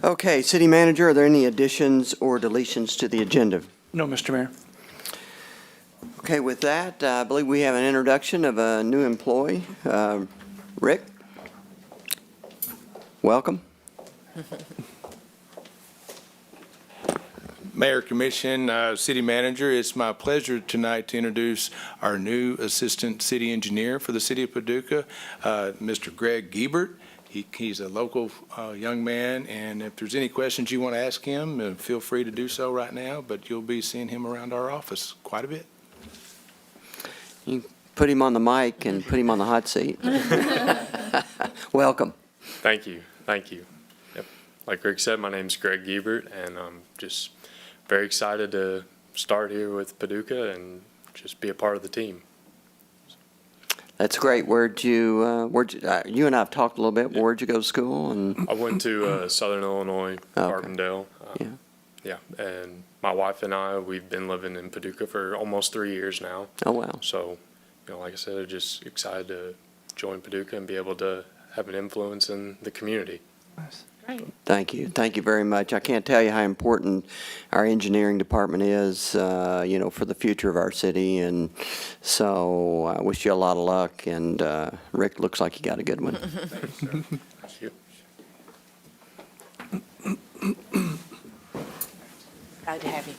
Okay, City Manager, are there any additions or deletions to the agenda? No, Mr. Mayor. Okay, with that, I believe we have an introduction of a new employee. Rick? Welcome. Mayor, Commission, City Manager, it's my pleasure tonight to introduce our new Assistant City Engineer for the City of Paducah, Mr. Greg Giebert. He's a local young man, and if there's any questions you want to ask him, feel free to do so right now, but you'll be seeing him around our office quite a bit. You put him on the mic and put him on the hot seat. Welcome. Thank you. Thank you. Yep. Like Rick said, my name's Greg Giebert, and I'm just very excited to start here with Paducah and just be a part of the team. That's great. You and I have talked a little bit. Where'd you go to school? And I went to Southern Illinois, Okay. Carbondale. Yeah. Yeah, and my wife and I, we've been living in Paducah for almost 3 years now. Oh, wow. So, like I said, I'm just excited to join Paducah and be able to have an influence in the community. Great. Thank you. Thank you very much. I can't tell you how important our engineering department is, for the future of our city. And so I wish you a lot of luck. And Rick, looks like you got a good one. Thanks, sir. Thank you. Glad to have you.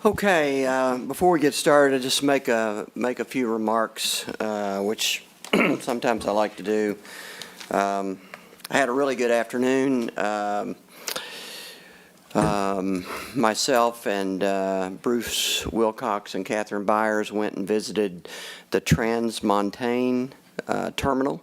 Okay, before we get started, I just make a few remarks, which sometimes I like to do. I had a really good afternoon. Myself and Bruce Wilcox and Catherine Byers went and visited the Trans-Montane terminal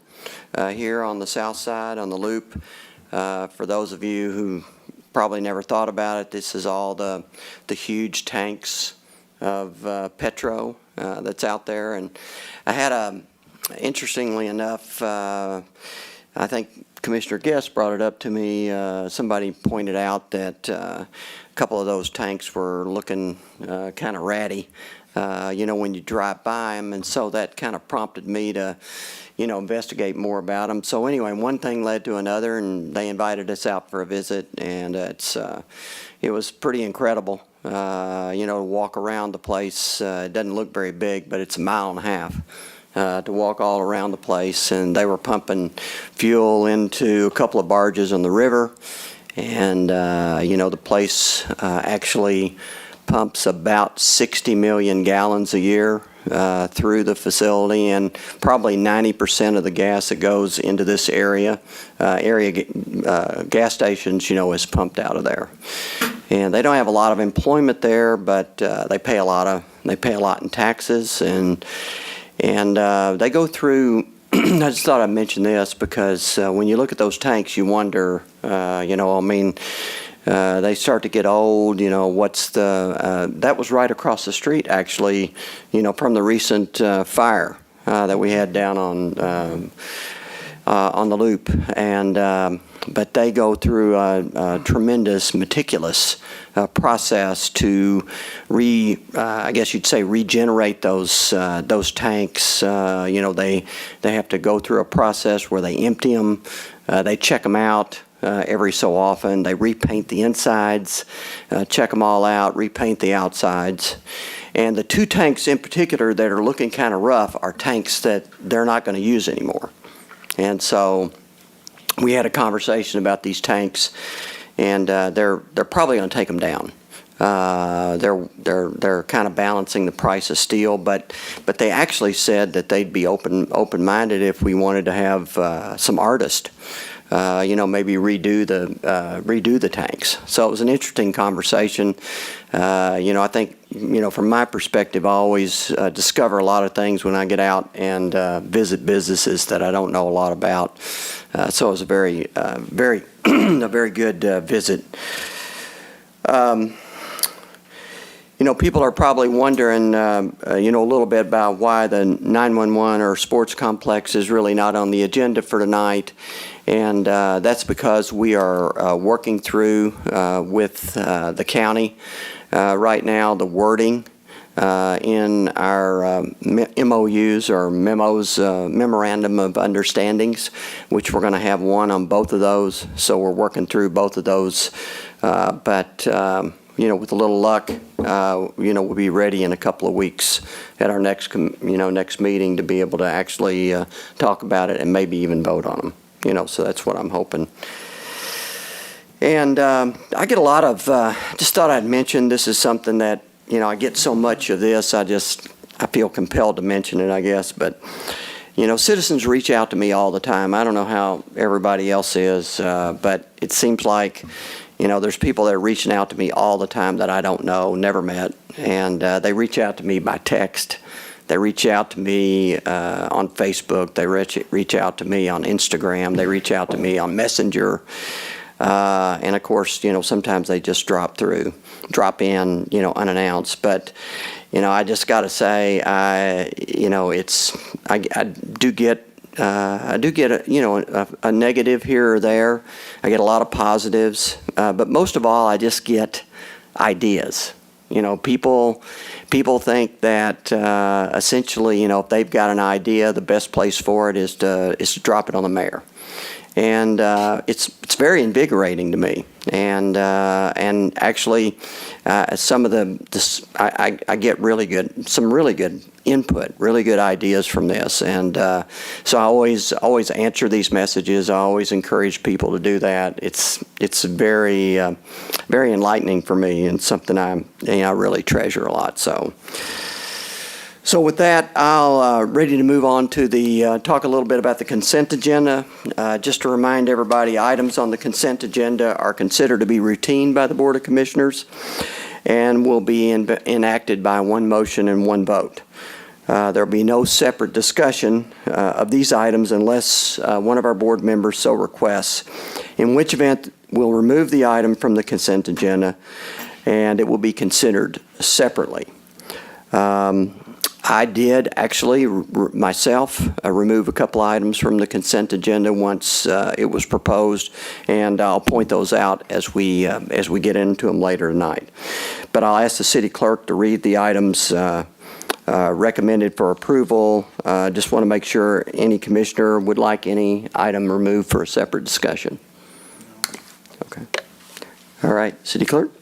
here on the south side on the loop. For those of you who probably never thought about it, this is all the huge tanks of petro that's out there. And I had interestingly enough, I think Commissioner Guest brought it up to me. Somebody pointed out that a couple of those tanks were looking kind of ratty, when you drive by them. And so that kind of prompted me to, investigate more about them. So anyway, one thing led to another, and they invited us out for a visit, and it was pretty incredible, to walk around the place. It doesn't look very big, but it's a mile and a half. To walk all around the place, and they were pumping fuel into a couple of barges on the river, and the place actually pumps about 60 million gallons a year through the facility, and probably 90% of the gas that goes into this area gas stations, is pumped out of there. And they don't have a lot of employment there, but they pay a lot in taxes, and they go through. I just thought I'd mention this because when you look at those tanks, you wonder, they start to get old. That was right across the street, actually, from the recent fire that we had down on the loop. And but they go through a tremendous, meticulous process to I guess you'd say, regenerate those tanks. They have to go through a process where they empty them, they check them out every so often. They repaint the insides, check them all out, repaint the outsides. And the two tanks in particular that are looking kind of rough are tanks that they're not going to use anymore. And so we had a conversation about these tanks, and they're probably going to take them down. They're kind of balancing the price of steel, but they actually said that they'd be open-minded if we wanted to have some artists, maybe redo the tanks. So it was an interesting conversation. I think from my perspective, I always discover a lot of things when I get out and visit businesses that I don't know a lot about. So it was a very a very good visit. people are probably wondering, a little bit about why the 911 or sports complex is really not on the agenda for tonight. And that's because we are working through with the county right now the wording in our MOUs or memos, memorandum of understandings, which we're going to have one on both of those. So we're working through both of those. But with a little luck, we'll be ready in a couple of weeks at our next meeting to be able to actually talk about it and maybe even vote on them. So that's what I'm hoping. And I get a lot of, just thought I'd mention, this is something that, I get so much of this, I feel compelled to mention it, I guess. But, citizens reach out to me all the time. I don't know how everybody else is, but it seems like, there's people that are reaching out to me all the time that I don't know, never met. And they reach out to me by text. They reach out to me on Facebook. They reach out to me on Instagram. They reach out to me on Messenger. And of course, sometimes they just drop in, unannounced. But, I just got to say, I do get a negative here or there. I get a lot of positives, but most of all, I just get ideas. People think that essentially, if they've got an idea, the best place for it is to drop it on the mayor. And it's very invigorating to me. And actually, some of I get some really good input, really good ideas from this. And so I always answer these messages. I always encourage people to do that. It's very very enlightening for me, and something I really treasure a lot. So with that, I'll ready to move on to talk a little bit about the consent agenda. Just to remind everybody, items on the consent agenda are considered to be routine by the Board of Commissioners and will be enacted by one motion and one vote. There will be no separate discussion of these items unless one of our board members so requests, in which event we'll remove the item from the consent agenda and it will be considered separately. I did actually myself remove a couple items from the consent agenda once it was proposed, and I'll point those out as we get into them later tonight. But I'll ask the city clerk to read the items recommended for approval. Just want to make sure any commissioner would like any item removed for a separate discussion. Okay. All right, city clerk.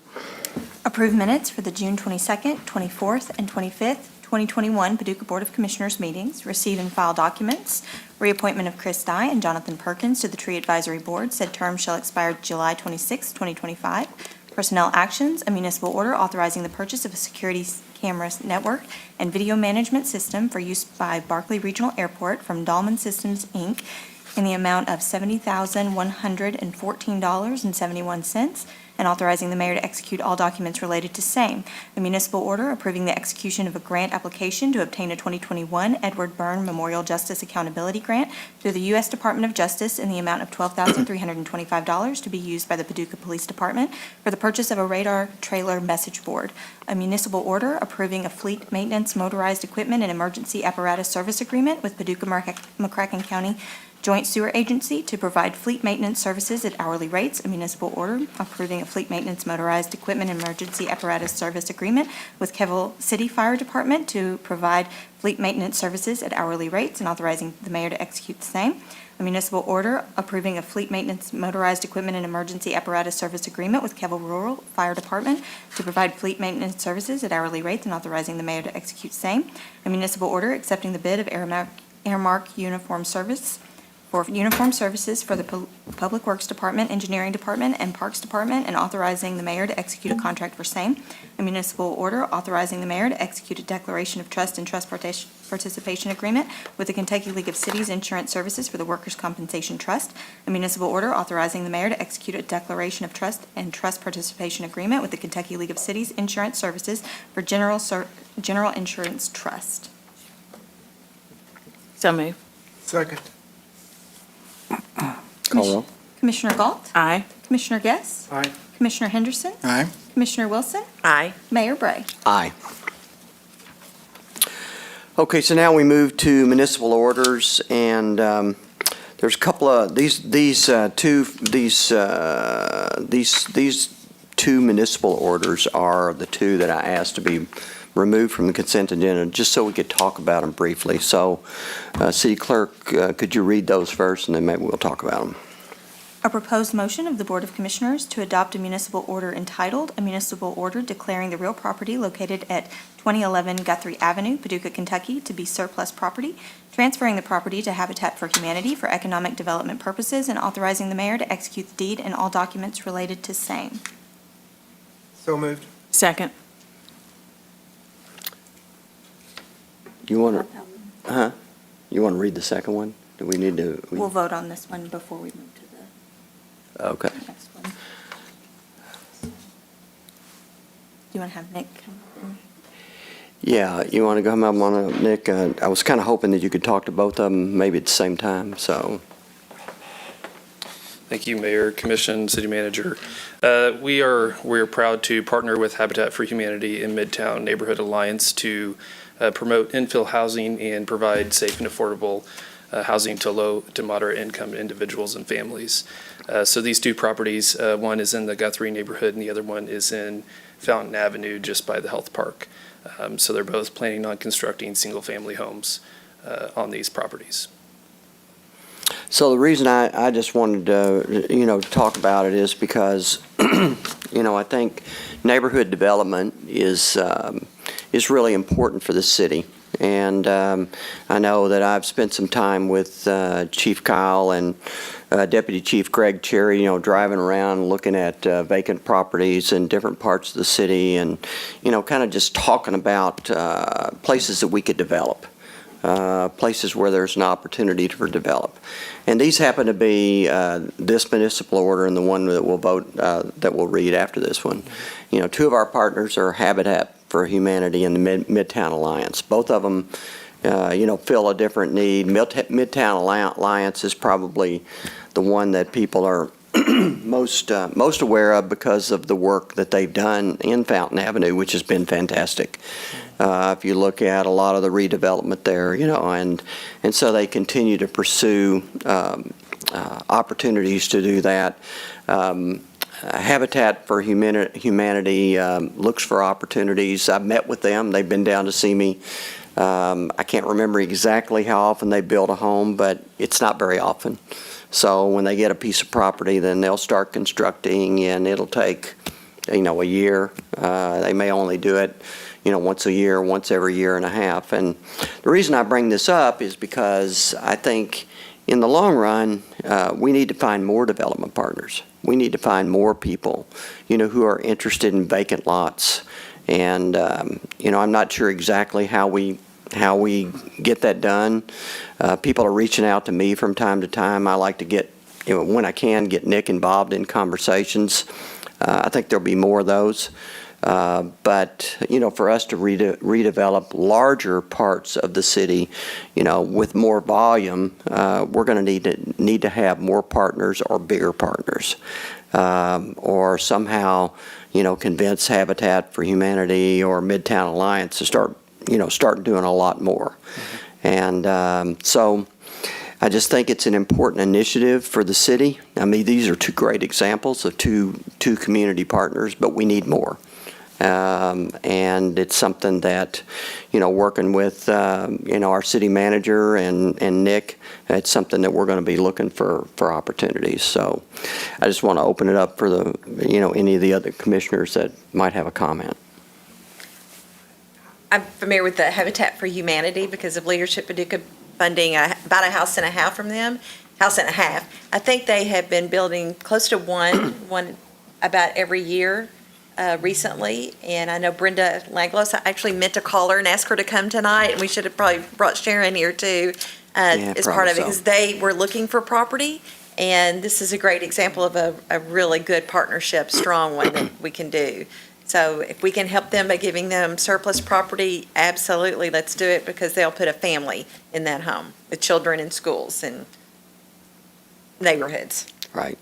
Approve minutes for the June 22nd, 24th, and 25th, 2021 Paducah Board of Commissioners meetings. Receive and file documents. Reappointment of Chris Dye and Jonathan Perkins to the Tree Advisory Board. Said term shall expire July 26, 2025. Personnel actions. A municipal order authorizing the purchase of a security camera network and video management system for use by Barkley Regional Airport from Dahlman Systems, Inc. in the amount of $70,114.71. And authorizing the mayor to execute all documents related to same. A municipal order approving the execution of a grant application to obtain a 2021 Edward Byrne Memorial Justice Accountability Grant through the U.S. Department of Justice in the amount of $12,325 to be used by the Paducah Police Department for the purchase of a radar trailer message board. A municipal order approving a fleet maintenance motorized equipment and emergency apparatus service agreement with Paducah McCracken County Joint Sewer Agency to provide fleet maintenance services at hourly rates. A municipal order approving a fleet maintenance motorized equipment and emergency apparatus service agreement with Kevel City Fire Department to provide fleet maintenance services at hourly rates and authorizing the mayor to execute the same. A municipal order approving a fleet maintenance motorized equipment and emergency apparatus service agreement with Kevel Rural Fire Department to provide fleet maintenance services at hourly rates and authorizing the mayor to execute same. A municipal order accepting the bid of Airmark Uniform Service for uniform services for the Public Works Department, Engineering Department, and Parks Department, and authorizing the mayor to execute a contract for same. A municipal order authorizing the mayor to execute a declaration of trust and trust participation agreement with the Kentucky League of Cities Insurance Services for the Workers' Compensation Trust. A municipal order authorizing the mayor to execute a declaration of trust and trust participation agreement with the Kentucky League of Cities Insurance Services for General Insurance Trust. So move. Second. Call roll. Commissioner Galt, Aye. Commissioner Guess, Aye. Commissioner Henderson, Aye. Commissioner Wilson, Aye. Mayor Bray. Aye. Okay, so now we move to municipal orders, and there's a couple of these two municipal orders are the two that I asked to be removed from the consent agenda, just so we could talk about them briefly. So, City Clerk, could you read those first, and then maybe we'll talk about them. A proposed motion of the Board of Commissioners to adopt a municipal order entitled, "A Municipal Order Declaring the Real Property Located at 2011 Guthrie Avenue, Paducah, Kentucky to be surplus property, transferring the property to Habitat for Humanity for economic development purposes, and authorizing the mayor to execute the deed and all documents related to same." So moved. Second. You want to, You want to read the second one? Do we need to? We'll vote on this one before we move to Okay. the next one. Do you want to have Nick come up? Yeah, you want to go on one, Nick? I was kind of hoping that you could talk to both of them maybe at the same time, so. Thank you, Mayor, Commission, City Manager. We're proud to partner with Habitat for Humanity and Midtown Neighborhood Alliance to promote infill housing and provide safe and affordable housing to low to moderate income individuals and families. So these two properties, one is in the Guthrie neighborhood and the other one is in Fountain Avenue, just by the health park. So they're both planning on constructing single-family homes on these properties. So the reason I just wanted to, talk about it is because, I think neighborhood development is really important for the city. And I know that I've spent some time with Chief Kyle and Deputy Chief Greg Cherry, driving around looking at vacant properties in different parts of the city and, kind of just talking about places that we could develop. Places where there's an opportunity for develop. And these happen to be this municipal order and the one that we'll vote, that we'll read after this one. Two of our partners are Habitat for Humanity and the Midtown Alliance. Both of them, fill a different need. Midtown Alliance is probably the one that people are most aware of because of the work that they've done in Fountain Avenue, which has been fantastic. If you look at a lot of the redevelopment there, and so they continue to pursue opportunities to do that. Habitat for Humanity looks for opportunities. I've met with them. They've been down to see me. I can't remember exactly how often they build a home, but it's not very often. So when they get a piece of property, then they'll start constructing, and it'll take, a year. They may only do it, once a year, once every year and a half. And the reason I bring this up is because I think in the long run, we need to find more development partners. We need to find more people, who are interested in vacant lots. And, I'm not sure exactly how we get that done. People are reaching out to me from time to time. I like to get, when I can, get Nick involved in conversations. I think there'll be more of those. But, for us to redevelop larger parts of the city, with more volume, we're going to need to have more partners or bigger partners, or somehow, convince Habitat for Humanity or Midtown Alliance to start doing a lot more. And so I just think it's an important initiative for the city. I mean, these are two great examples of two community partners, but we need more. And it's something that, working with, our city manager and Nick, it's something that we're going to be looking for opportunities. So I just want to open it up for any of the other commissioners that might have a comment. I'm familiar with the Habitat for Humanity because of Leadership Paducah funding about a house and a half from them. House and a half. I think they have been building close to one about every year recently. And I know Brenda Langlos, I actually meant to call her and ask her to come tonight. And we should have probably brought Sharon here too as part of it because they were looking for property. And this is a great example of a really good partnership, strong one that we can do. So if we can help them by giving them surplus property, absolutely, let's do it because they'll put a family in that home with children in schools and neighborhoods. Right.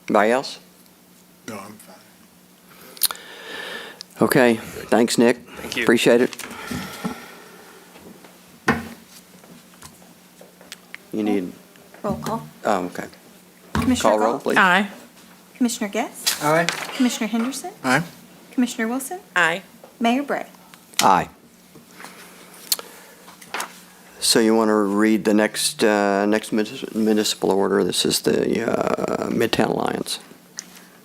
Anybody else? No, I'm fine. Okay, thanks, Nick. Thank you. Appreciate it. You need, Roll call. oh, okay. Commissioner Call roll, Galt. please. Aye. Commissioner Guest. Aye. Commissioner Henderson. Aye. Commissioner Wilson. Aye. Mayor Bray. Aye. So you want to read the next municipal order? This is the Midtown Alliance.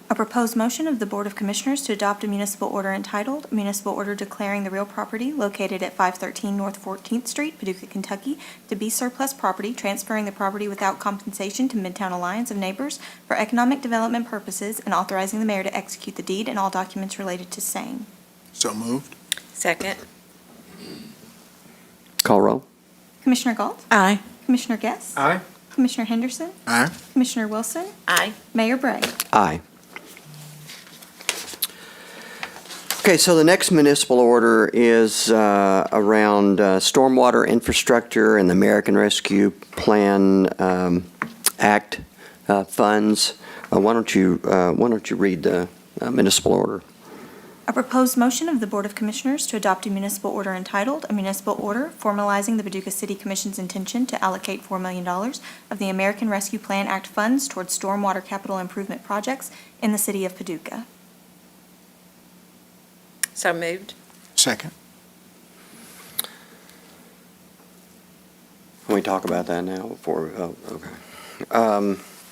A proposed motion of the Board of Commissioners to adopt a municipal order entitled, "A Municipal Order Declaring the Real Property Located at 513 North 14th Street, Paducah, Kentucky, to be surplus property, transferring the property without compensation to Midtown Alliance of Neighbors for economic development purposes, and authorizing the mayor to execute the deed and all documents related to same." So moved. Second. Call roll. Commissioner Galt. Aye. Commissioner Guest. Aye. Commissioner Henderson. Aye. Commissioner Wilson. Aye. Mayor Bray. Aye. Okay, so the next municipal order is around stormwater infrastructure and the American Rescue Plan Act funds. Why don't you read the municipal order? A proposed motion of the Board of Commissioners to adopt a municipal order entitled, "A Municipal Order Formalizing the Paducah City Commission's Intention to Allocate $4 million of the American Rescue Plan Act funds towards stormwater capital improvement projects in the City of Paducah." So moved. Second. Can we talk about that now before, oh, okay.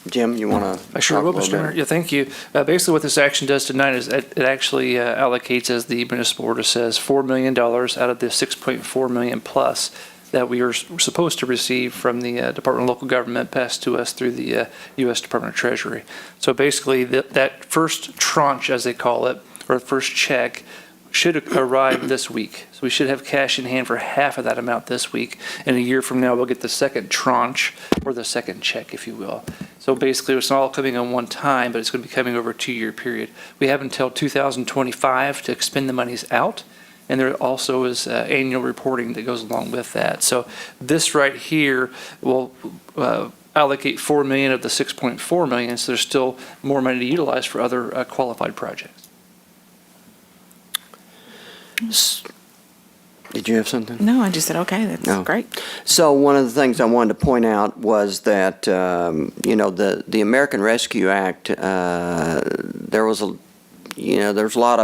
Jim, you want to? I sure will, Mr. Mayor. Yeah, thank you. Basically, what this action does tonight is it actually allocates, as the municipal order says, $4 million out of the $6.4 million plus that we are supposed to receive from the Department of Local Government passed to us through the U.S. Department of Treasury. So basically, that first tranche, as they call it, or first check, should arrive this week. So we should have cash in hand for half of that amount this week. And a year from now, we'll get the second tranche, or the second check, if you will. So basically, it's not all coming on one time, but it's going to be coming over a 2-year period. We have until 2025 to expend the monies out. And there also is annual reporting that goes along with that. So this right here will allocate $4 million of the $6.4 million, so there's still more money to utilize for other qualified projects. Did you have something? No, I just said, okay, that's No. great. So one of the things I wanted to point out was that, the American Rescue Act, there was a lot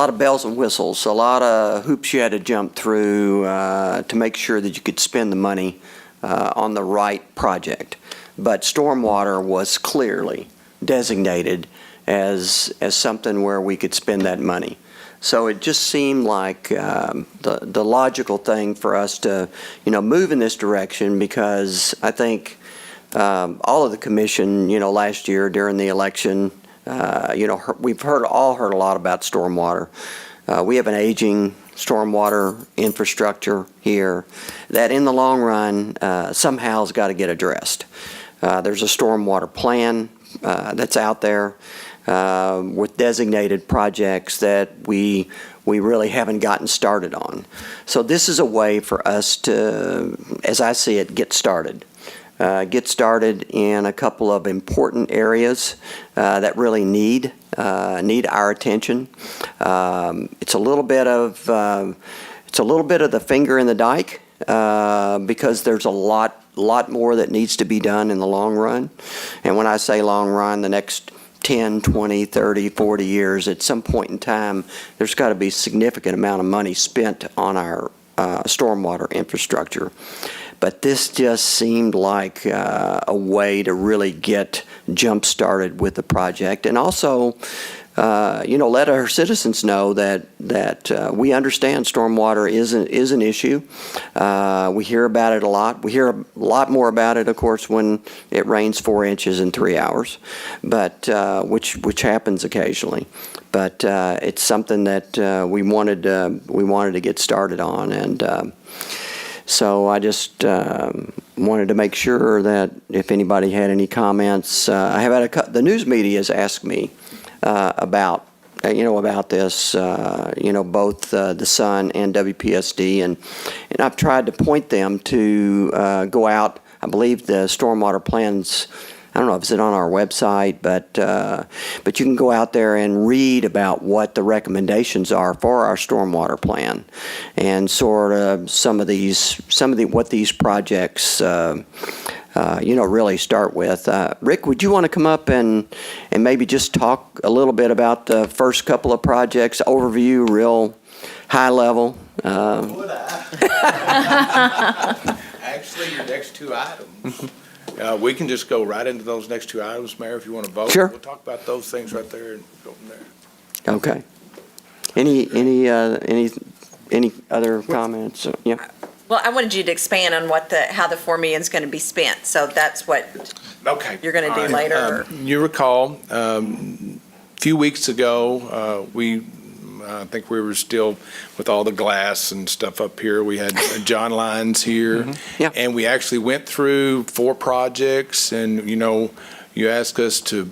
of bells and whistles, a lot of hoops you had to jump through to make sure that you could spend the money on the right project. But stormwater was clearly designated as something where we could spend that money. So it just seemed like the logical thing for us to, move in this direction, because I think all of the commission, last year during the election, we've all heard a lot about stormwater. We have an aging stormwater infrastructure here that in the long run somehow has got to get addressed. There's a stormwater plan that's out there with designated projects that we really haven't gotten started on. So this is a way for us to, as I see it, get started in a couple of important areas that really need our attention. It's a little bit of the finger in the dike because there's a lot more that needs to be done in the long run. And when I say long run, the next 10, 20, 30, 40 years, at some point in time, there's got to be a significant amount of money spent on our stormwater infrastructure. But this just seemed like a way to really get jump-started with the project, and also, let our citizens know that we understand stormwater is an issue. We hear about it a lot. We hear a lot more about it, of course, when it rains 4 inches in 3 hours, but which happens occasionally. But it's something that we wanted to get started on, and so I just wanted to make sure that if anybody had any comments, I have had the news media has asked me about this, both the Sun and WPSD, and I've tried to point them to go out. I believe the stormwater plans I don't know if it's on our website, but you can go out there and read about what the recommendations are for our stormwater plan, and sort of what these projects, really start with. Rick, would you want to come up and maybe just talk a little bit about the first couple of projects, overview, real high level? Would I? Actually, your next two items. We can just go right into those next two items, Mayor, if you want to vote. Sure. We'll talk about those things right there and go from there. Okay. Any other comments? Yeah. Well, I wanted you to expand on how the 4 million is going to be spent, so that's what Okay. you're going to do All right. later. You recall, a few weeks ago, I think we were still with all the glass and stuff up here. We had John Lyons here. Yeah. And we actually went through 4 projects, and, you asked us to,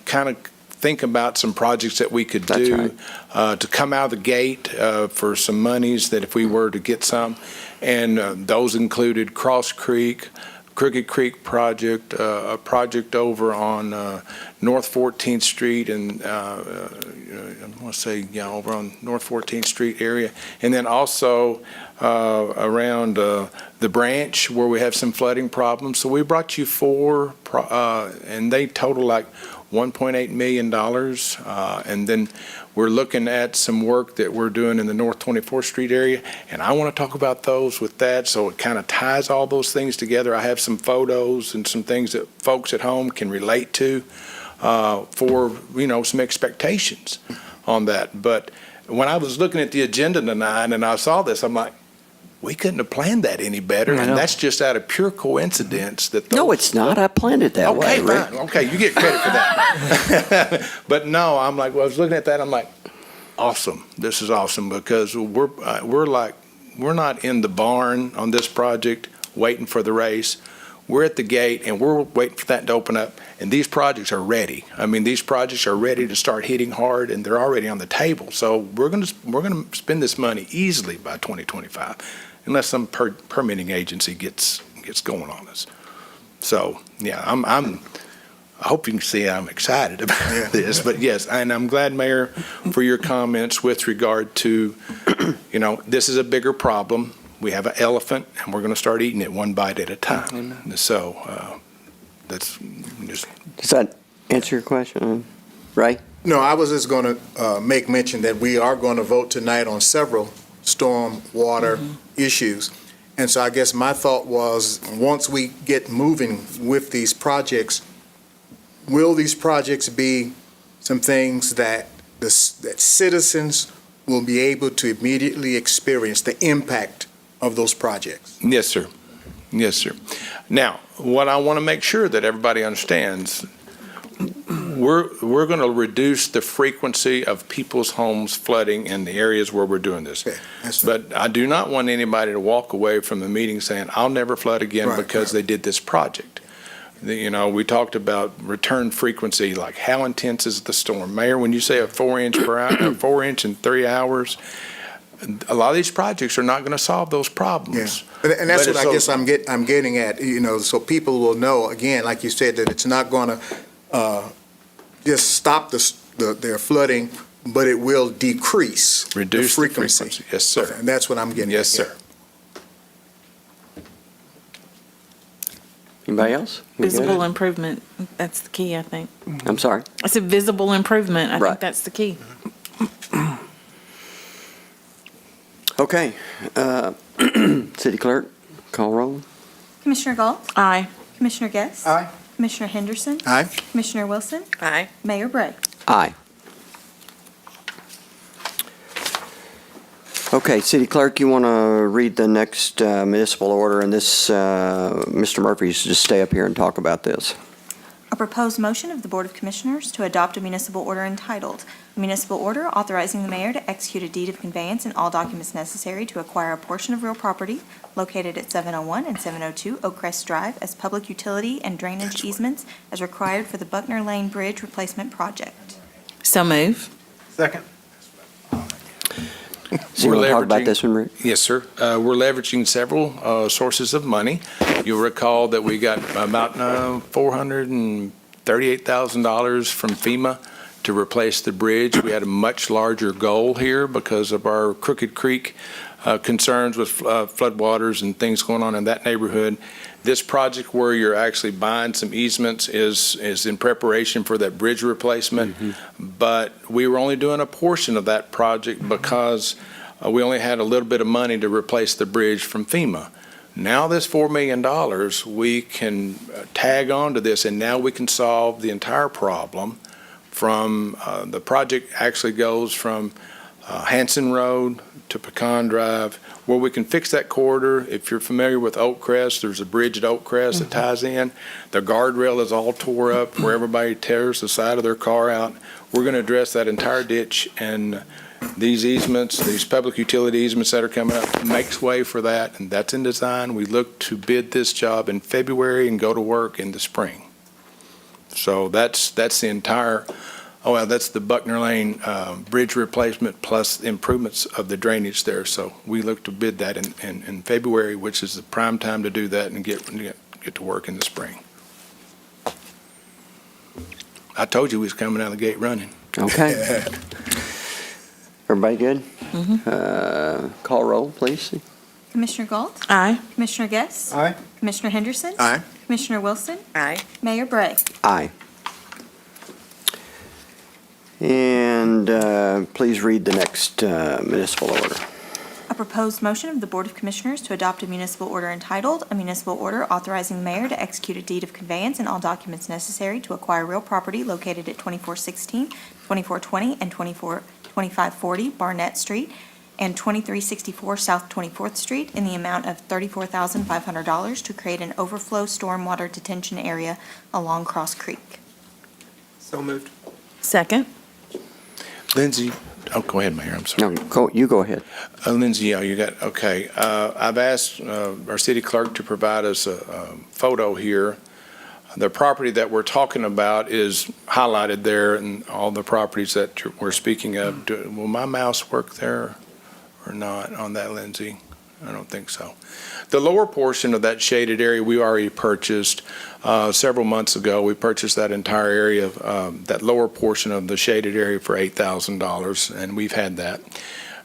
kind of think about some projects that we could That's do to come out of the gate for some monies that if we were to get some. And those included Cross Creek, Crooked Creek project, a project over on North 14th Street, and I want to say, over on North 14th Street area, and then also around the branch where we have some flooding problems. So we brought you 4, and they total like $1.8 million, and then we're looking at some work that we're doing in the North 24th Street area, and I want to talk about those with that, so it kind of ties all those things together. I have some photos and some things that folks at home can relate to for, some expectations on that. But when I was looking at the agenda tonight and I saw this, I'm like, we couldn't have planned that any better, and that's just out of pure coincidence that those. No, it's not. I planned it that way, Okay, Rick. fine. Okay, you get credit for that. But no, I'm like, I was looking at that, I'm like, awesome. This is awesome, because we're not in the barn on this project waiting for the race. We're at the gate, and we're waiting for that to open up, and these projects are ready. I mean, these projects are ready to start hitting hard, and they're already on the table. So we're gonna spend this money easily by 2025, unless some permitting agency gets going on us. So, yeah, I hope you can see I'm excited about this, but yes, and I'm glad, Mayor, for your comments with regard to, this is a bigger problem. We have an elephant, and we're going to start eating it one bite at a time. So that's just. Does that answer your question, Ray? No, I was just going to make mention that we are going to vote tonight on several stormwater issues. And so I guess my thought was, once we get moving with these projects, will these projects be some things that that citizens will be able to immediately experience the impact of those projects? Yes, sir. Yes, sir. Now, what I want to make sure that everybody understands, we're going to reduce the frequency of people's homes flooding in the areas where we're doing this. Okay, But I do not want anybody to walk away from the meeting saying, I'll never flood again because they did this project. We talked about return frequency, like how intense is the storm? Mayor, when you say a 4-inch per hour, 4 inch in 3 hours, a lot of these projects are not going to solve those problems. Yeah. And that's But what I guess I'm getting at, so people will know, again, like you said, that it's not going to just stop their flooding, but it will decrease Reduce the the frequency. frequency. Yes, sir. Okay, and that's what I'm getting at. Yes, sir. Anybody else? We good? Visible improvement, that's the key, I think. I'm sorry. It's a visible improvement. I Right. think that's the key. Okay. City Clerk, call roll. Commissioner Galt, Aye. Commissioner Guest. Aye. Commissioner Henderson, Aye. Commissioner Wilson, Aye. Mayor Bray. Aye. Okay, City Clerk, you want to read the next municipal order, and this, Mr. Murphy's just stay up here and talk about this. A proposed motion of the Board of Commissioners to adopt a municipal order entitled, "A Municipal Order Authorizing the Mayor to Execute a Deed of Conveyance and All Documents Necessary to Acquire a Portion of Real Property Located at 701 and 702 Oakcrest Drive as Public Utility and Drainage Easements as Required for the Buckner Lane Bridge Replacement Project." So move. Second. So you want to talk about this one, Rick? Yes, sir. We're leveraging several sources of money. You'll recall that we got about $438,000 from FEMA to replace the bridge. We had a much larger goal here because of our Crooked Creek concerns with floodwaters and things going on in that neighborhood. This project where you're actually buying some easements is in preparation for that bridge replacement. But we were only doing a portion of that project because we only had a little bit of money to replace the bridge from FEMA. Now this $4 million, we can tag on to this, and now we can solve the entire problem from, the project actually goes from Hanson Road to Pecan Drive, where we can fix that corridor. If you're familiar with Oak Crest, there's a bridge at Oak Crest that ties in. The guardrail is all tore up where everybody tears the side of their car out. We're going to address that entire ditch, and these easements, these public utility easements that are coming up, makes way for that, and that's in design. We look to bid this job in February and go to work in the spring. So that's the entire, that's the Buckner Lane bridge replacement plus improvements of the drainage there. So we look to bid that in February, which is the prime time to do that and get to work in the spring. I told you we was coming out of the gate running. Okay. Everybody good? Call roll, please. Commissioner Galt, Aye. Commissioner Guess, Aye. Commissioner Henderson, Aye. Commissioner Wilson, Aye. Mayor Bray. Aye. And please read the next municipal order. A proposed motion of the Board of Commissioners to adopt a municipal order entitled, "A Municipal Order Authorizing the Mayor to Execute a Deed of Conveyance and All Documents Necessary to Acquire Real Property Located at 2416, 2420, and 2540 Barnett Street, and 2364 South 24th Street in the amount of $34,500 to create an overflow stormwater detention area along Cross Creek." So moved. Second. Lindsay, go ahead, Mayor, I'm sorry. No, you go ahead. Lindsay, you got, okay. I've asked our city clerk to provide us a photo here. The property that we're talking about is highlighted there, and all the properties that we're speaking of. Will my mouse work there or not on that, Lindsay? I don't think so. The lower portion of that shaded area we already purchased several months ago. We purchased that entire area, that lower portion of the shaded area for $8,000, and we've had that.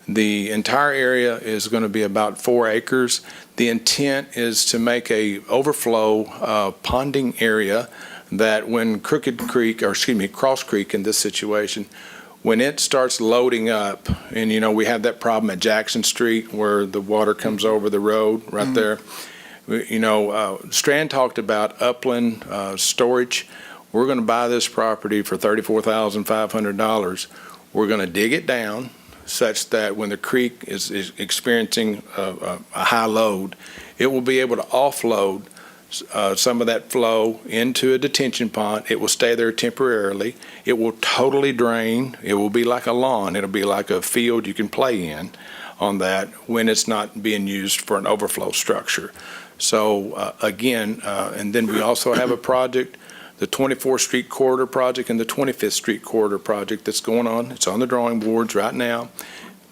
The entire area is going to be about 4 acres. The intent is to make a overflow ponding area that when Cross Creek in this situation, when it starts loading up, and we have that problem at Jackson Street where the water comes over the road right there. Strand talked about upland storage. We're going to buy this property for $34,500. We're going to dig it down such that when the creek is experiencing a high load, it will be able to offload some of that flow into a detention pond. It will stay there temporarily. It will totally drain. It will be like a lawn. It'll be like a field you can play in on that when it's not being used for an overflow structure. So again, and then we also have a project, the 24th Street Corridor project and the 25th Street Corridor project that's going on. It's on the drawing boards right now.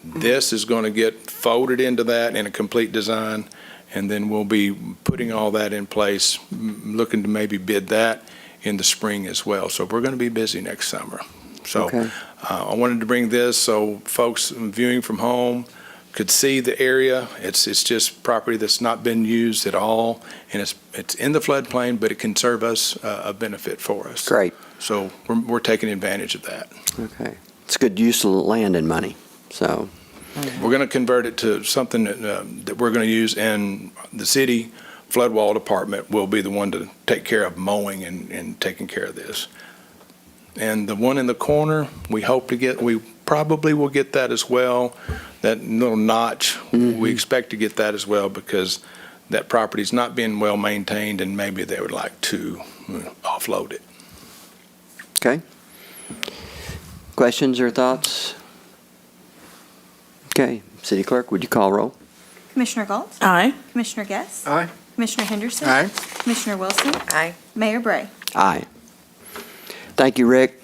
This is going to get folded into that in a complete design, and then we'll be putting all that in place, looking to maybe bid that in the spring as well. So we're going to be busy next summer. So Okay. I wanted to bring this so folks viewing from home could see the area. It's just property that's not been used at all, and it's in the floodplain, but it can serve us a benefit for us. Great. So we're taking advantage of that. Okay. It's good use of land and money, so. We're going to convert it to something that we're going to use, and the city flood wall department will be the one to take care of mowing and taking care of this. And the one in the corner, we probably will get that as well. That little notch, we expect to get that as well because that property's not being well maintained, and maybe they would like to offload it. Okay. Questions or thoughts? Okay. City Clerk, would you call roll? Commissioner Galt, Aye. Commissioner Guess, Aye. Commissioner Henderson, Aye. Commissioner Wilson, Aye. Mayor Bray. Aye. Thank you, Rick.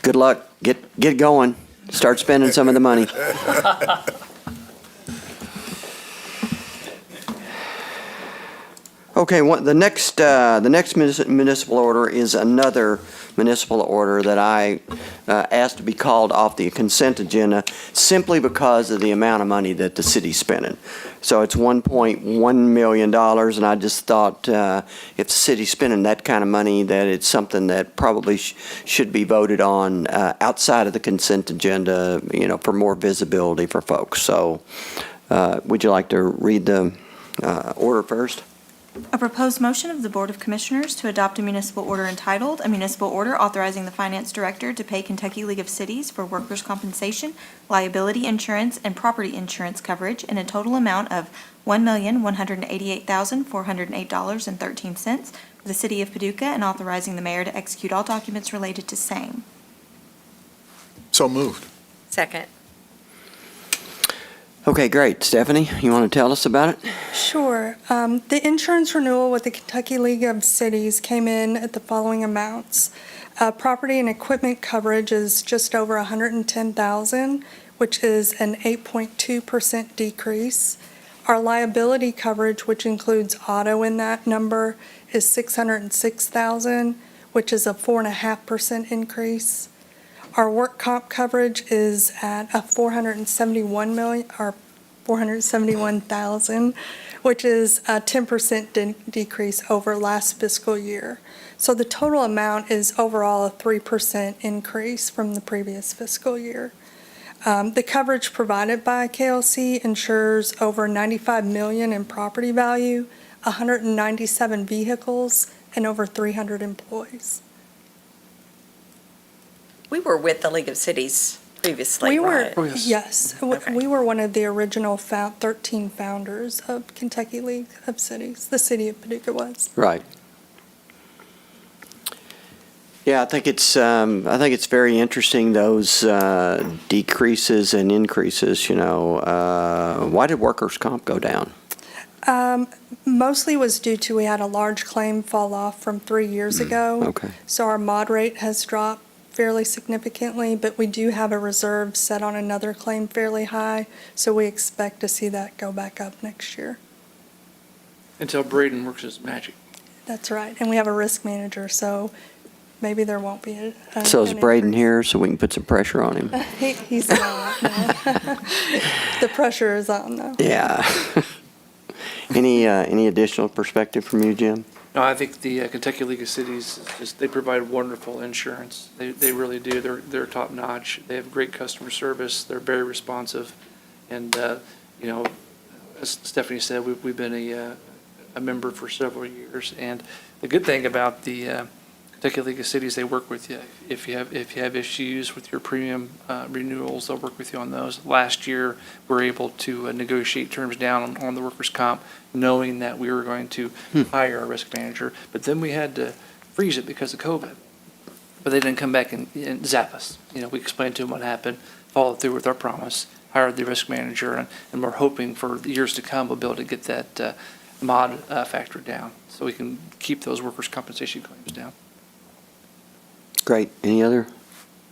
Good luck. Get going. Start spending some of the money. Okay, the next municipal order is another municipal order that I asked to be called off the consent agenda simply because of the amount of money that the city's spending. So it's $1.1 million, and I just thought if the city's spending that kind of money, that it's something that probably should be voted on outside of the consent agenda, for more visibility for folks. So would you like to read the order first? A proposed motion of the Board of Commissioners to adopt a municipal order entitled, "A Municipal Order Authorizing the Finance Director to Pay Kentucky League of Cities for Workers' Compensation, Liability Insurance, and Property Insurance Coverage in a total amount of $1,188,408.13 for the City of Paducah, and authorizing the mayor to execute all documents related to same." So moved. Second. Okay, great. Stephanie, you want to tell us about it? Sure. The insurance renewal with the Kentucky League of Cities came in at the following amounts. Property and equipment coverage is just over $110,000, which is an 8.2% decrease. Our liability coverage, which includes auto in that number, is $606,000, which is a 4.5% increase. Our work comp coverage is at a $471,000, which is a 10% decrease over last fiscal year. So the total amount is overall a 3% increase from the previous fiscal year. The coverage provided by KLC insures over $95 million in property value, 197 vehicles, and over 300 employees. We were with the League of Cities previously, We right? were, yes. Okay. We were one of the original 13 founders of Kentucky League of Cities. The city of Paducah was. Right. Yeah, I think it's very interesting, those decreases and increases, Why did workers' comp go down? Mostly was due to we had a large claim fall off from 3 years ago. Okay. So our mod rate has dropped fairly significantly, but we do have a reserve set on another claim fairly high, so we expect to see that go back up next year. Until Braden works his magic. That's right, and we have a risk manager, so maybe there won't be a. So is an Braden increase. here so we can put some pressure on him? He's not, no. The pressure is on, though. Yeah. Any additional perspective from you, Jim? No, I think the Kentucky League of Cities, they provide wonderful insurance. They really do. They're top notch. They have great customer service. They're very responsive. And, as Stephanie said, we've been a member for several years. And the good thing about the Kentucky League of Cities, they work with you. If you have issues with your premium renewals, they'll work with you on those. Last year, we were able to negotiate terms down on the workers' comp, knowing that we were going to hire a risk manager. But then we had to freeze it because of COVID. But they didn't come back and zap us. We explained to them what happened, followed through with our promise, hired the risk manager, and we're hoping for the years to come we'll be able to get that mod factor down so we can keep those workers' compensation claims down. Great. Any other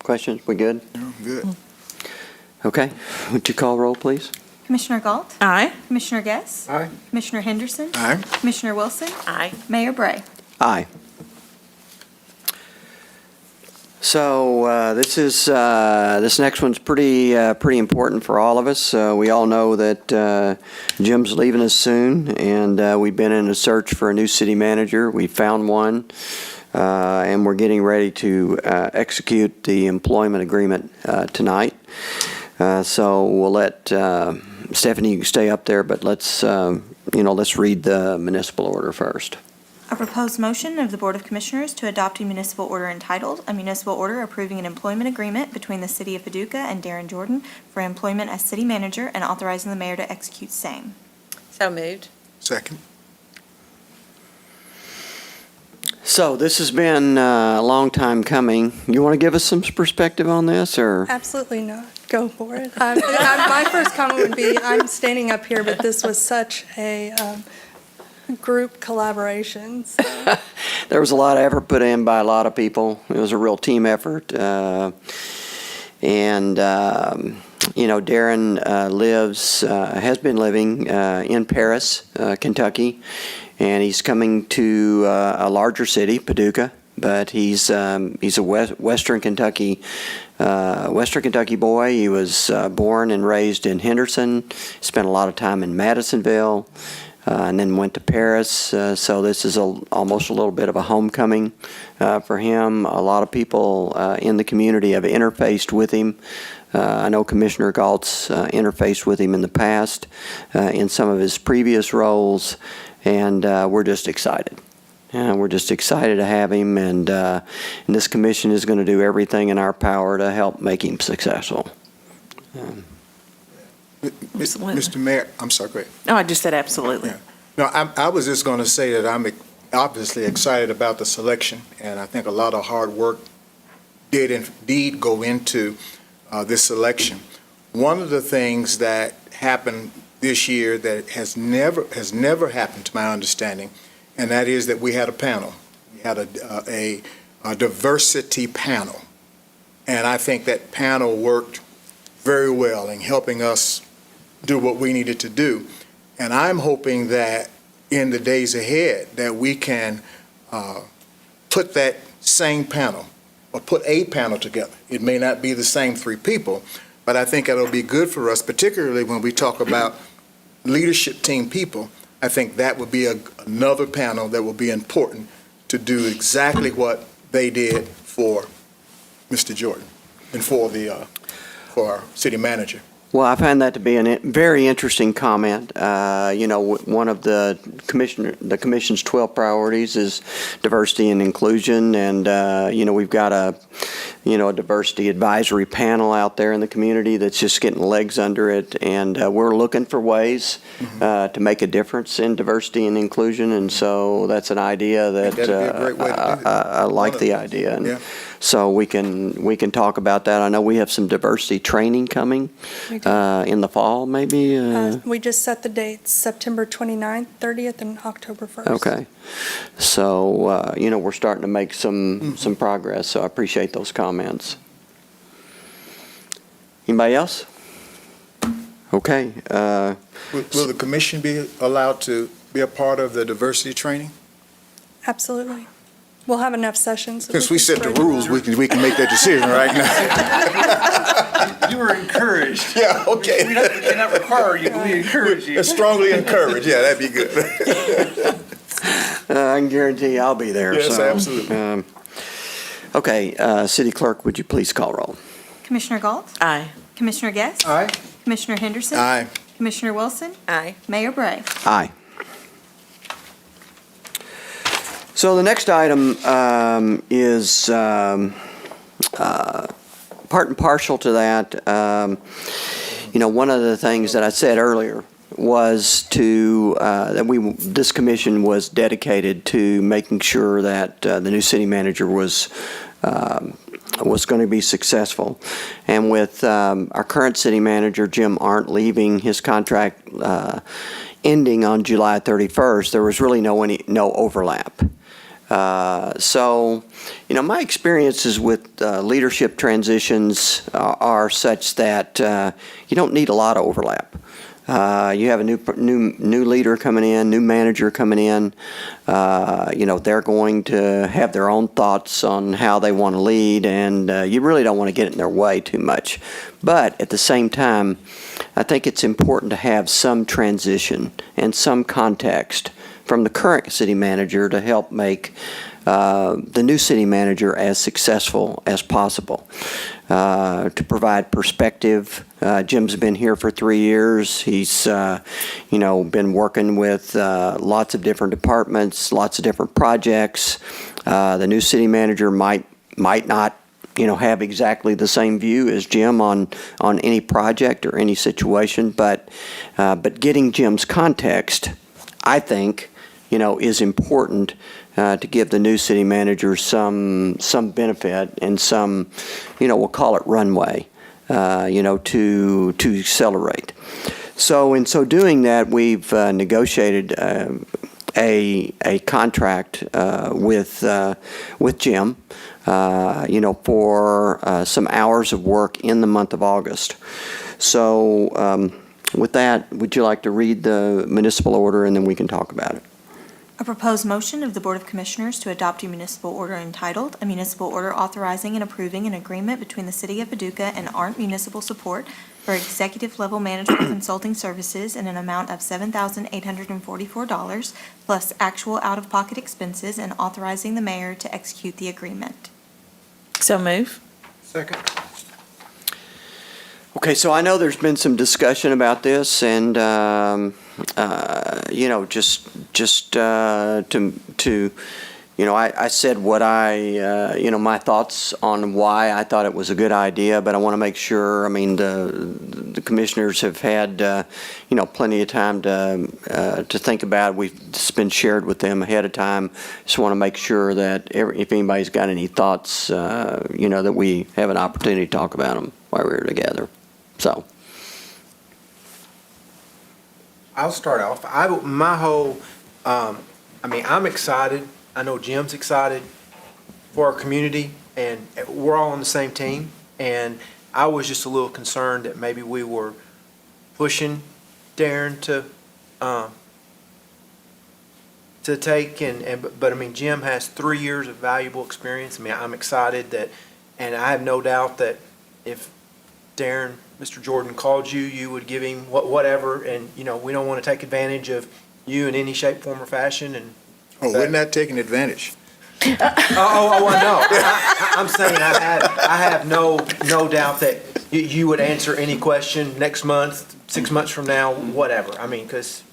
questions? We good? Good. Okay. Would you call roll, please? Commissioner Galt, Aye. Commissioner Guess, Aye. Commissioner Henderson, Aye. Commissioner Wilson, Aye. Mayor Bray. Aye. So this next one's pretty important for all of us. We all know that Jim's leaving us soon, and we've been in a search for a new city manager. We found one, and we're getting ready to execute the employment agreement tonight. So we'll let Stephanie, you can stay up there, but let's read the municipal order first. A proposed motion of the Board of Commissioners to adopt a municipal order entitled, "A Municipal Order Approving an Employment Agreement Between the City of Paducah and Daron Jordan for Employment as City Manager, and authorizing the mayor to execute same." So moved. Second. So this has been a long time coming. You want to give us some perspective on this, or? Absolutely not. Go for it. My first comment would be, I'm standing up here, but this was such a group collaboration. So. There was a lot of effort put in by a lot of people. It was a real team effort. Darren has been living in Paris, Kentucky, and he's coming to a larger city, Paducah, but he's a Western Kentucky boy. He was born and raised in Henderson, spent a lot of time in Madisonville, and then went to Paris. So this is almost a little bit of a homecoming for him. A lot of people in the community have interfaced with him. I know Commissioner Galt's interfaced with him in the past in some of his previous roles, and we're just excited. We're just excited to have him, and this commission is going to do everything in our power to help make him successful. Absolutely. Mr. Mayor, I'm sorry, go ahead. No, I just said absolutely. Yeah. No, I was just going to say that I'm obviously excited about the selection, and I think a lot of hard work did indeed go into this selection. One of the things that happened this year that has never happened to my understanding, and that is that we had a panel. We had a diversity panel, and I think that panel worked very well in helping us do what we needed to do. And I'm hoping that in the days ahead that we can put that same panel, or put a panel together. It may not be the same three people, but I think it'll be good for us, particularly when we talk about leadership team people. I think that would be another panel that will be important to do exactly what they did for Mr. Jordan and for our city manager. Well, I find that to be a very interesting comment. One of the commission's 12 priorities is diversity and inclusion, and we've got a diversity advisory panel out there in the community that's just getting legs under it, and we're looking for ways to make a difference in diversity and inclusion, and so that's an idea that That'd be a great way to do it. I like the idea, and Yeah. so we can talk about that. I know we have some diversity training coming in the fall, maybe. We just set the dates, September 29th, 30th, and October 1st. Okay, so we're starting to make some progress. So I appreciate those comments. Anybody else? Okay. Will the commission be allowed to be a part of the diversity training? Absolutely. We'll have enough sessions. that Since we can set the spread it rules, out. we can make that decision right now. You were encouraged. Yeah, okay. We cannot require you, but we encourage you. Strongly encouraged, yeah, that'd be good. I can guarantee I'll be there. Yes, so, absolutely. Okay, City Clerk, would you please call roll? Commissioner Galt? Aye. Commissioner Guest? Aye. Commissioner Henderson? Aye. Commissioner Wilson? Aye. Mayor Bray? Aye. So the next item is part and parcel to that. One of the things that I said earlier was that this commission was dedicated to making sure that the new city manager was going to be successful. And with our current city manager, Jim Arndt, leaving, his contract ending on July 31st, there was really no overlap. So, my experiences with leadership transitions are such that you don't need a lot of overlap. You have a new leader coming in, new manager coming in. They're going to have their own thoughts on how they want to lead, and you really don't want to get in their way too much. But at the same time, I think it's important to have some transition and some context from the current city manager to help make the new city manager as successful as possible. To provide perspective, Jim's been here for 3 years. He's, been working with lots of different departments, lots of different projects. The new city manager might not have exactly the same view as Jim on any project or any situation, but getting Jim's context, I think, is important to give the new city manager some benefit and some, we'll call it runway, to accelerate. So in so doing that, we've negotiated a contract with Jim, for some hours of work in the month of August. So with that, would you like to read the municipal order and then we can talk about it? A proposed motion of the Board of Commissioners to adopt a municipal order entitled, "A Municipal Order Authorizing and Approving an Agreement Between the City of Paducah and ARNT Municipal Support for Executive-Level Management Consulting Services in an amount of $7,844 plus actual out-of-pocket expenses, and authorizing the mayor to execute the agreement." So move. Second. Okay, so I know there's been some discussion about this, and, you know, I said what my thoughts on why I thought it was a good idea, but I want to make sure, I mean, the commissioners have had, plenty of time to think about it. It's been shared with them ahead of time. Just want to make sure that if anybody's got any thoughts, that we have an opportunity to talk about them while we're together. So. I'll start off. I'm excited. I know Jim's excited for our community, and we're all on the same team. And I was just a little concerned that maybe we were pushing Daron to take, but I mean, Jim has 3 years of valuable experience. I mean, I'm excited and I have no doubt that if Daron, Mr. Jordan called you, you would give him whatever, and, we don't want to take advantage of you in any shape, form, or fashion, and. Oh, we're not taking advantage. I know. I'm saying I have no doubt that you would answer any question next month, 6 months from now, whatever. I mean, because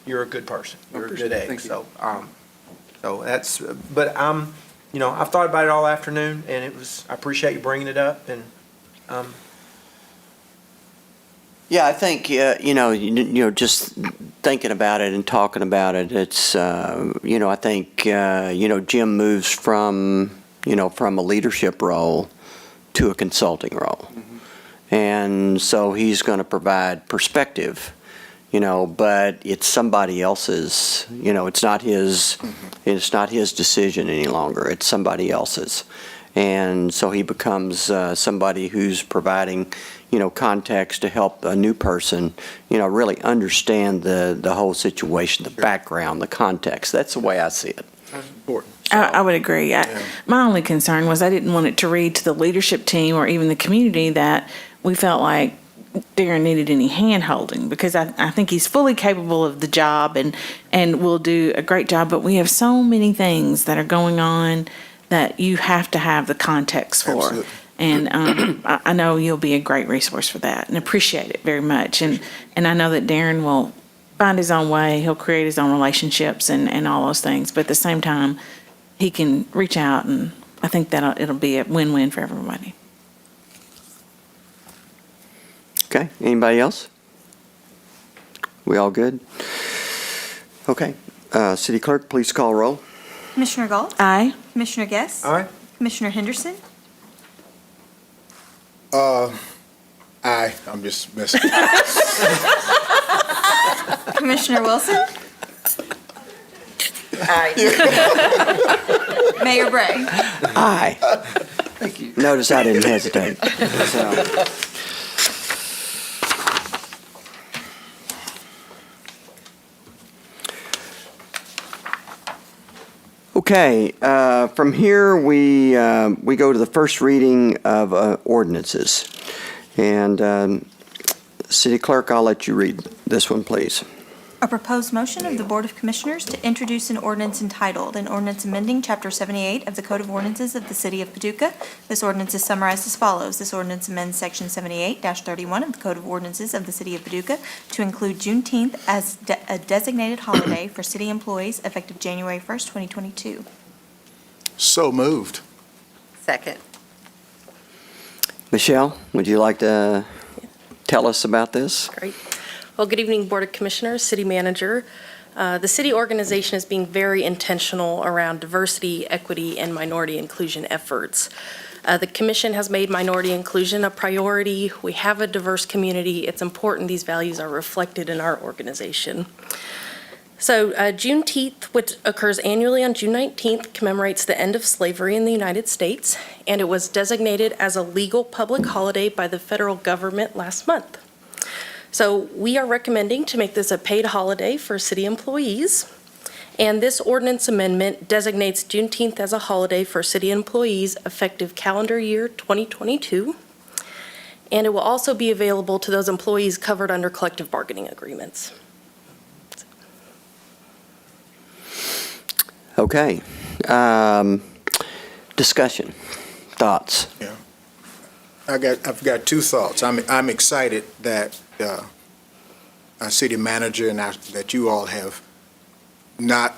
you're a good person. You're a good egg. So that's, but I've thought about it all afternoon, and I appreciate you bringing it up, and, Yeah, I think, just thinking about it and talking about it, it's, I think, Jim moves from a leadership role to a consulting role. Mm-hmm. And so he's going to provide perspective, but it's somebody else's, it's not his, it's not his decision any longer. It's somebody else's. And so he becomes somebody who's providing, context to help a new person, really understand the whole situation, the background, the context. That's the way I see it. that's important. I would agree. My only concern was I didn't want it to read to the leadership team or even the community that we felt like Daron needed any hand-holding, because I think he's fully capable of the job and will do a great job, but we have so many things that are going on that you have to have the context for. Absolutely. And I know you'll be a great resource for that, and appreciate it very much. And I know that Daron will find his own way. He'll create his own relationships and all those things. But at the same time, he can reach out, and I think that it'll be a win-win for everybody. Okay, anybody else? We all good? Okay, City Clerk, please call roll. Commissioner Galt? Aye. Commissioner Guess? All right. Commissioner Henderson? Aye, I'm just messing. Commissioner Wilson? Aye. Mayor Bray? Aye. Thank you. Notice I didn't hesitate. So. Okay, from here, we go to the first reading of ordinances. And City Clerk, I'll let you read this one, please. A proposed motion of the Board of Commissioners to introduce an ordinance entitled, an ordinance amending Chapter 78 of the Code of Ordinances of the City of Paducah. This ordinance is summarized as follows. This ordinance amends Section 78-31 of the Code of Ordinances of the City of Paducah to include Juneteenth as a designated holiday for city employees effective January 1st, 2022. So moved. Second. Michelle, would you like to tell us about this? Great. Well, good evening, Board of Commissioners, City Manager. The city organization is being very intentional around diversity, equity, and minority inclusion efforts. The Commission has made minority inclusion a priority. We have a diverse community. It's important these values are reflected in our organization. So Juneteenth, which occurs annually on June 19th, commemorates the end of slavery in the United States, and it was designated as a legal public holiday by the federal government last month. So we are recommending to make this a paid holiday for city employees, And this ordinance amendment designates Juneteenth as a holiday for city employees effective calendar year 2022. And it will also be available to those employees covered under collective bargaining agreements. Okay. Discussion, thoughts? I've got two thoughts. I'm excited that our city manager and that you all have not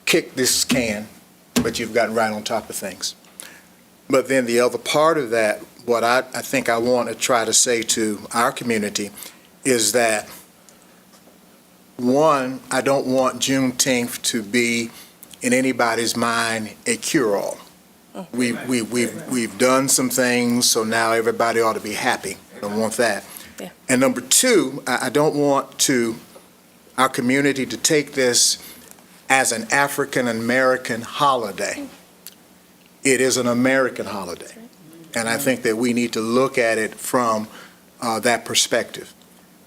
kicked this can, but you've gotten right on top of things. But then the other part of that, what I think I want to try to say to our community is that, one, I don't want Juneteenth to be in anybody's mind a cure-all. We've done some things, so now everybody ought to be happy. I don't want that. Yeah. And number two, I don't want our community to take this as an African-American holiday. It is an American holiday. And I think that we need to look at it from that perspective.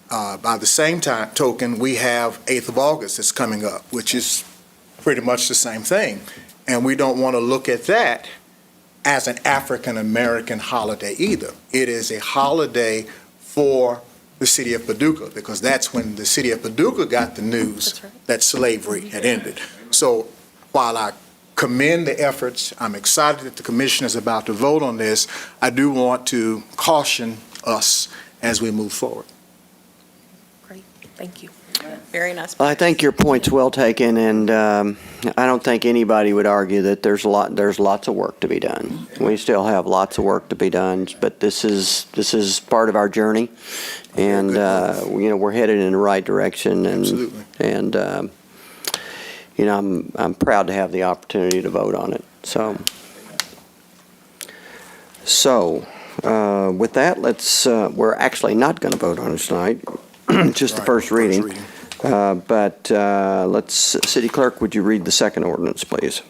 By the same token, we have 8th of August that's coming up, which is pretty much the same thing. And we don't want to look at that as an African-American holiday either. It is a holiday for the city of Paducah, because that's when the city of Paducah got the news that slavery had ended. So while I commend the efforts, I'm excited that the commission is about to vote on this, I do want to caution us as we move forward. Great, thank you. Very nice. I think your point's well taken, and I don't think anybody would argue that there's lots of work to be done. We still have lots of work to be done, but this is part of our journey, and we're headed in the right direction. And, Absolutely. And I'm proud to have the opportunity to vote on it. So with that, we're actually not going to vote on it tonight. Just the first reading. City Clerk, would you read the second ordinance, please?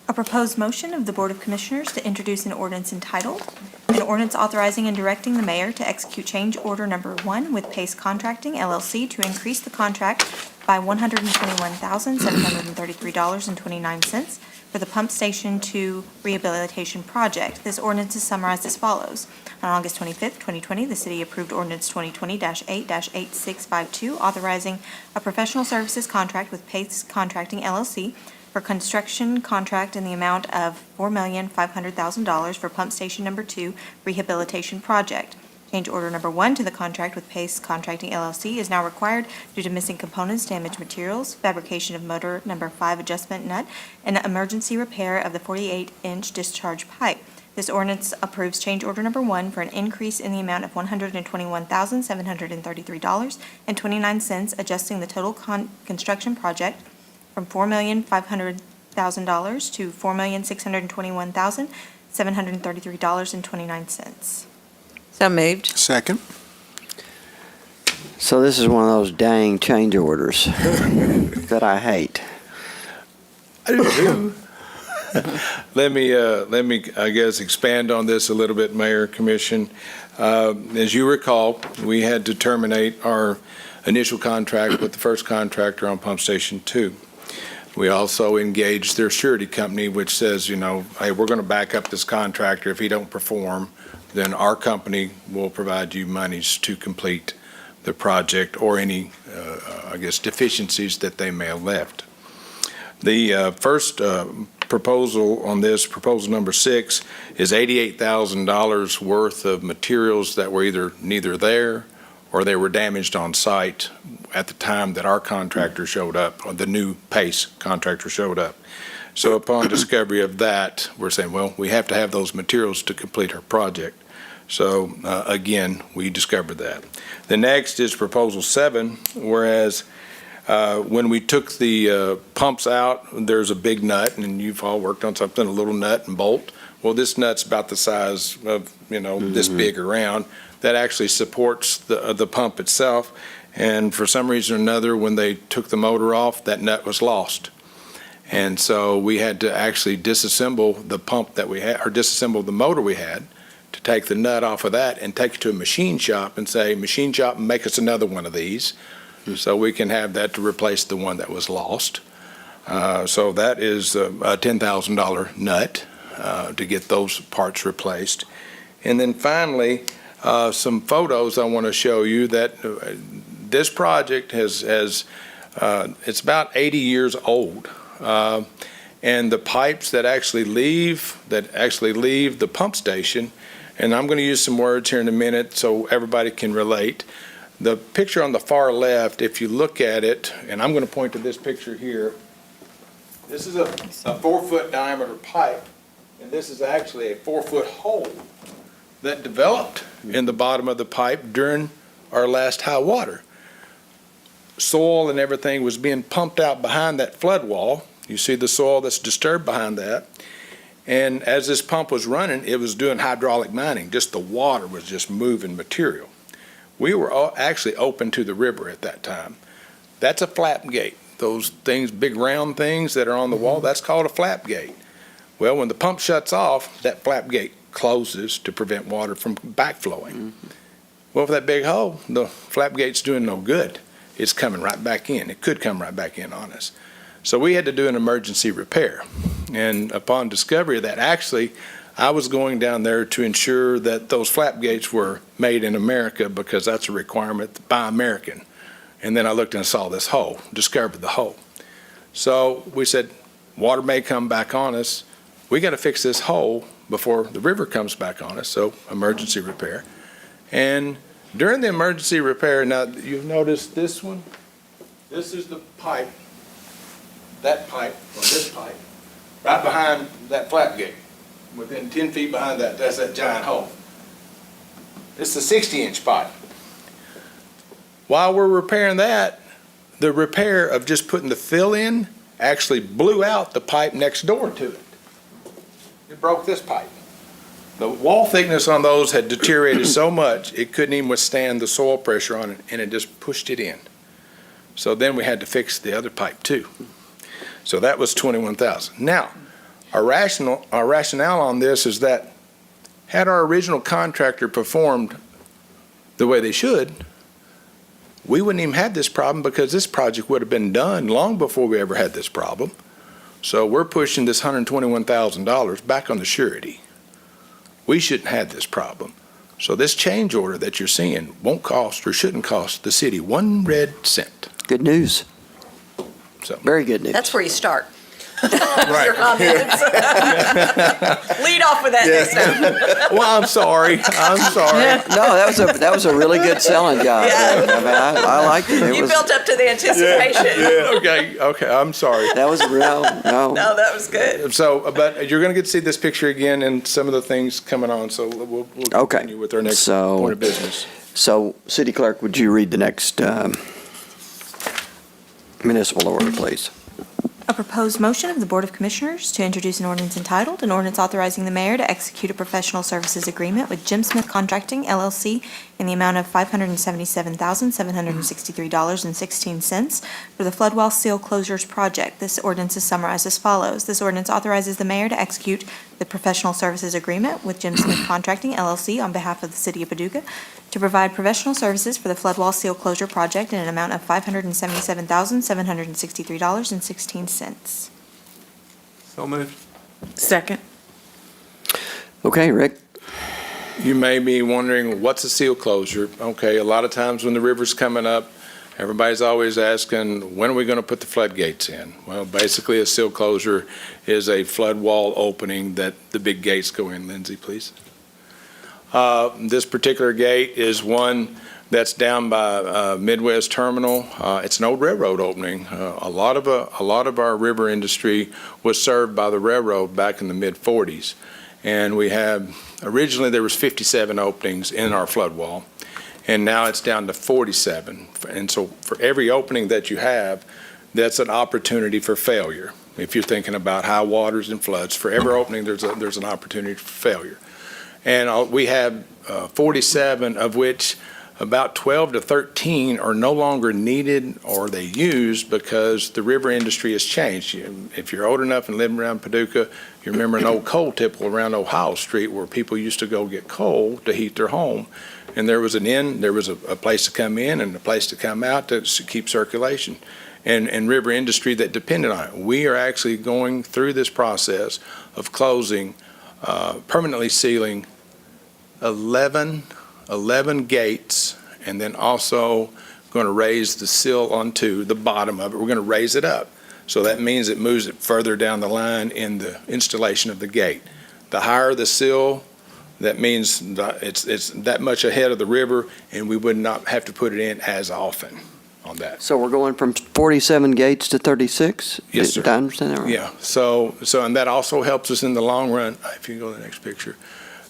A proposed motion of the Board of Commissioners to introduce an ordinance entitled, an ordinance authorizing and directing the mayor to execute change order number 1 with Pace Contracting LLC to increase the contract by $121,733.29 for the Pump Station 2 Rehabilitation Project. This ordinance is summarized as follows. On August 25th, 2020, the city approved Ordinance 2020-8-8652, authorizing a professional services contract with Pace Contracting LLC for construction contract in the amount of $4,500,000 for Pump Station Number 2 Rehabilitation Project. Change order number 1 to the contract with Pace Contracting LLC is now required due to missing components, damaged materials, fabrication of motor number 5 adjustment nut, and emergency repair of the 48-inch discharge pipe. This ordinance approves change order number 1 for an increase in the amount of $121,733.29, adjusting the total construction project from $4,500,000 to $4,621,733.29. So moved. Second. So this is one of those dang change orders that I hate. Let me, I guess, expand on this a little bit, Mayor, Commission. As you recall, we had to terminate our initial contract with the first contractor on Pump Station 2. We also engaged their surety company, which says, hey, we're going to back up this contractor. If he don't perform, then our company will provide you monies to complete the project or any, deficiencies that they may have left. The first proposal on this, proposal number 6, is $88,000 worth of materials that were either neither there or they were damaged on site at the time that our contractor showed up, or the new Pace contractor showed up. So upon discovery of that, we're saying, well, we have to have those materials to complete our project. So again, we discovered that. The next is proposal 7, whereas when we took the pumps out, there's a big nut, and you've all worked on something, a little nut and bolt. Well, this nut's about the size of, this big around, that actually supports the pump itself. And for some reason or another, when they took the motor off, that nut was lost. And so we had to actually disassemble the pump that we had, or disassemble the motor we had, to take the nut off of that and take it to a machine shop and say, machine shop, make us another one of these, so we can have that to replace the one that was lost. So that is a $10,000 nut to get those parts replaced. And then finally, some photos I want to show you that this project it's about 80 years old. And the pipes that actually leave the pump station, and I'm going to use some words here in a minute so everybody can relate. The picture on the far left, if you look at it, and I'm going to point to this picture here, this is a 4-foot diameter pipe, and this is actually a 4-foot hole that developed in the bottom of the pipe during our last high water. Soil and everything was being pumped out behind that flood wall. You see the soil that's disturbed behind that. And as this pump was running, it was doing hydraulic mining. Just the water was just moving material. We were actually open to the river at that time. That's a flap gate. Those things, big round things that are on the wall, that's called a flap gate. Well, when the pump shuts off, that flap gate closes to prevent water from backflowing. Well, for that big hole, the flap gate's doing no good. It's coming right back in. It could come right back in on us. So we had to do an emergency repair. And upon discovery of that, actually, I was going down there to ensure that those flap gates were made in America because that's a requirement by American. And then I looked and saw this hole, discovered the hole. So we said, water may come back on us. We got to fix this hole before the river comes back on us, so emergency repair. And during the emergency repair, now you've noticed this one, this is the pipe, that pipe, or this pipe, right behind that flap gate. Within 10 feet behind that, that's that giant hole. It's a 60-inch pipe. While we're repairing that, the repair of just putting the fill in actually blew out the pipe next door to it. It broke this pipe. The wall thickness on those had deteriorated so much, it couldn't even withstand the soil pressure on it, and it just pushed it in. So then we had to fix the other pipe too. So that was $21,000. Now, our rationale on this is that had our original contractor performed the way they should, we wouldn't even have this problem because this project would have been done long before we ever had this problem. So we're pushing this $121,000 back on the surety. We shouldn't have this problem. So this change order that you're seeing won't cost or shouldn't cost the city 1 red cent. Good news. So Very good news. That's where you start. Right. Your comments. Lead off with that next time. Well, I'm sorry. No, that was a really good selling job. Yeah. I mean, I liked it. You built up to the anticipation. Okay, I'm sorry. That was real. No. No, that was good. So, but you're going to get to see this picture again and some of the things coming on, so we'll continue with our next point of business. So, City Clerk, would you read the next municipal order, please? A proposed motion of the Board of Commissioners to introduce an ordinance entitled, an ordinance authorizing the mayor to execute a professional services agreement with Jim Smith Contracting, LLC, in the amount of $577,763.16 for the flood wall seal closures project. This ordinance is summarized as follows. This ordinance authorizes the mayor to execute the professional services agreement with Jim Smith Contracting, LLC, on behalf of the City of Paducah to provide professional services for the flood wall seal closure project in an amount of $577,763.16. So moved. Second. Okay, Rick? You may be wondering, what's a seal closure? Okay, a lot of times when the river's coming up, everybody's always asking, when are we going to put the floodgates in? Well, basically, a seal closure is a flood wall opening that the big gates go in. Lindsay, please. This particular gate is one that's down by Midwest Terminal. It's an old railroad opening. A lot of our river industry was served by the railroad back in the mid-40s. And we have, originally there was 57 openings in our flood wall, and now it's down to 47. And so for every opening that you have, that's an opportunity for failure. If you're thinking about high waters and floods, for every opening there's an opportunity for failure. And we have 47, of which about 12 to 13 are no longer needed or they used because the river industry has changed. If you're old enough and living around Paducah, you remember an old coal tipple around Ohio Street where people used to go get coal to heat their home. And there was a place to come in and a place to come out to keep circulation. and river industry that depended on it. We are actually going through this process of closing, permanently sealing 11 gates, and then also going to raise the sill onto the bottom of it. We're going to raise it up. So that means it moves it further down the line in the installation of the gate. The higher the sill, that means it's that much ahead of the river, and we would not have to put it in as often on that. So we're going from 47 gates to 36? Yes, sir. Did I understand that right? Yeah, so and that also helps us in the long run. If you go to the next picture,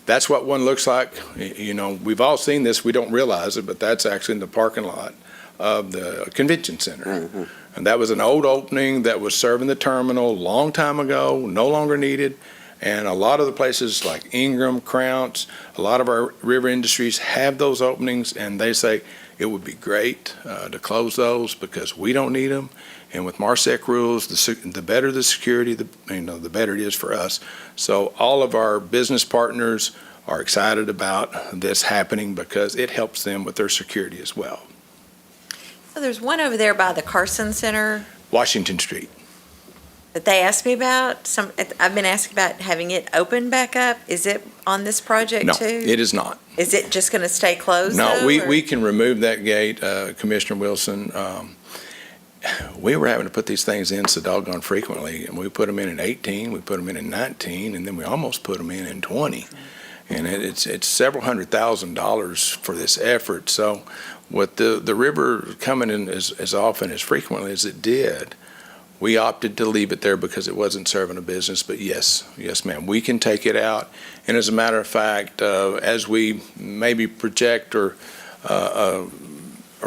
that's what one looks like. You know, we've all seen this, we don't realize it, but that's actually in the parking lot of the convention center. Mm-hmm. And that was an old opening that was serving the terminal a long time ago, no longer needed. And a lot of the places like Ingram, Crounce, a lot of our river industries have those openings, and they say it would be great to close those because we don't need them. And with MARSEC rules, the better the security, the better it is for us. So all of our business partners are excited about this happening because it helps them with their security as well. So there's one over there by the Carson Center Washington Street. that they asked me about. I've been asked about having it open back up. Is it on this project No, too? it is not. Is it just going to stay closed No, though, or- we can remove that gate, Commissioner Wilson. We were having to put these things in so doggone frequently, and we put them in 18, we put them in 19, and then we almost put them in 20. And it's several $100,000 for this effort. So with the river coming in as often, as frequently as it did, we opted to leave it there because it wasn't serving a business. But yes, ma'am, we can take it out. And as a matter of fact, as we maybe project or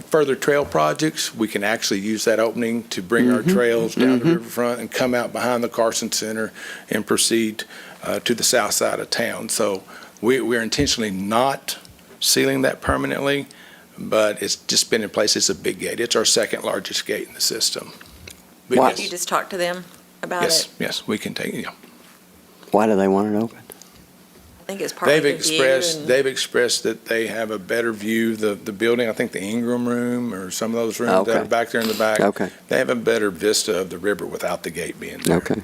further trail projects, we can actually use that opening to bring our trails down the riverfront and come out behind the Carson Center and proceed to the south side of town. So we're intentionally not sealing that permanently, but it's just been in place. It's a big gate. It's our second largest gate in the system. But Why- Did you just talk to them about it? yes, we can take it. Yeah. Why do they want it open? I think it's part of the view. They've expressed that they have a better view, the building, I think the Ingram room or some of those rooms that are Okay. back there in the back. Okay. They have a better vista of the river without the gate being there. Okay.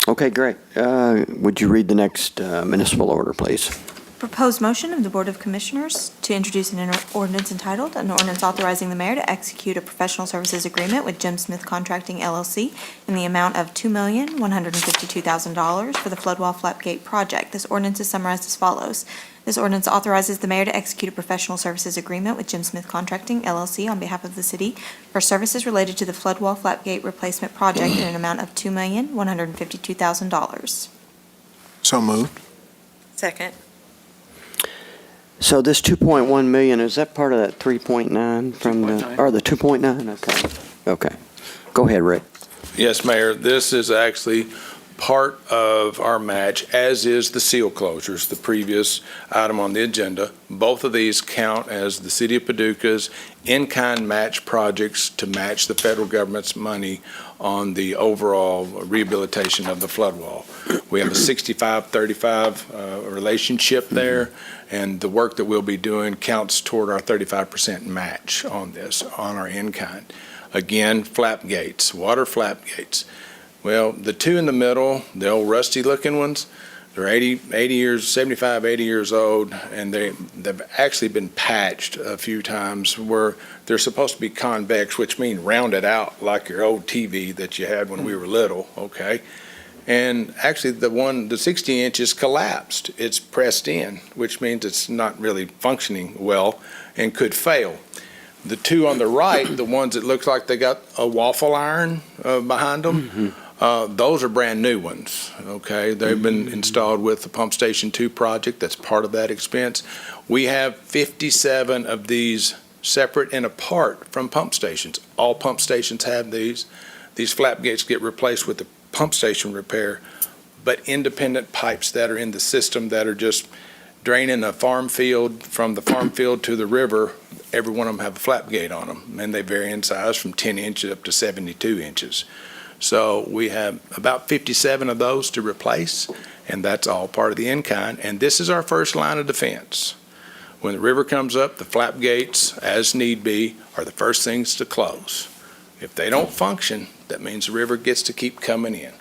Okay, great. Would you read the next municipal order, please? Proposed motion of the Board of Commissioners to introduce an ordinance entitled, an ordinance authorizing the mayor to execute a professional services agreement with Jim Smith Contracting LLC in the amount of $2,152,000 for the floodwall flapgate project. This ordinance is summarized as follows. This ordinance authorizes the mayor to execute a professional services agreement with Jim Smith Contracting LLC on behalf of the city for services related to the floodwall flapgate replacement project in an amount of $2,152,000. So moved. Second. So this 2.1 million, is that part of that 3.9 from the, or the 2.9? Okay. Okay. Go ahead, Rick. Yes, Mayor, this is actually part of our match, as is the seal closures, the previous item on the agenda. Both of these count as the City of Paducah's in-kind match projects to match the federal government's money on the overall rehabilitation of the flood wall. We have a 65-35 relationship there, and the work that we'll be doing counts toward our 35% match on this, on our in-kind. Again, flap gates, water flap gates. Well, the two in the middle, the old rusty-looking ones, they're 75, 80 years old, and they've actually been patched a few times where they're supposed to be convex, which means rounded out like your old TV that you had when we were little, okay? And actually, the 60 inches collapsed. It's pressed in, which means it's not really functioning well and could fail. The two on the right, the ones that look like they got a waffle iron behind them, those are brand new ones, okay? They've been installed with the Pump Station 2 project. That's part of that expense. We have 57 of these separate and apart from pump stations. All pump stations have these. These flap gates get replaced with the pump station repair, but independent pipes that are in the system that are just draining a farm field, from the farm field to the river, every one of them have a flap gate on them, and they vary in size from 10 inches up to 72 inches. So we have about 57 of those to replace, and that's all part of the in-kind. And this is our first line of defense. When the river comes up, the flap gates, as need be, are the first things to close. If they don't function, that means the river gets to keep coming in.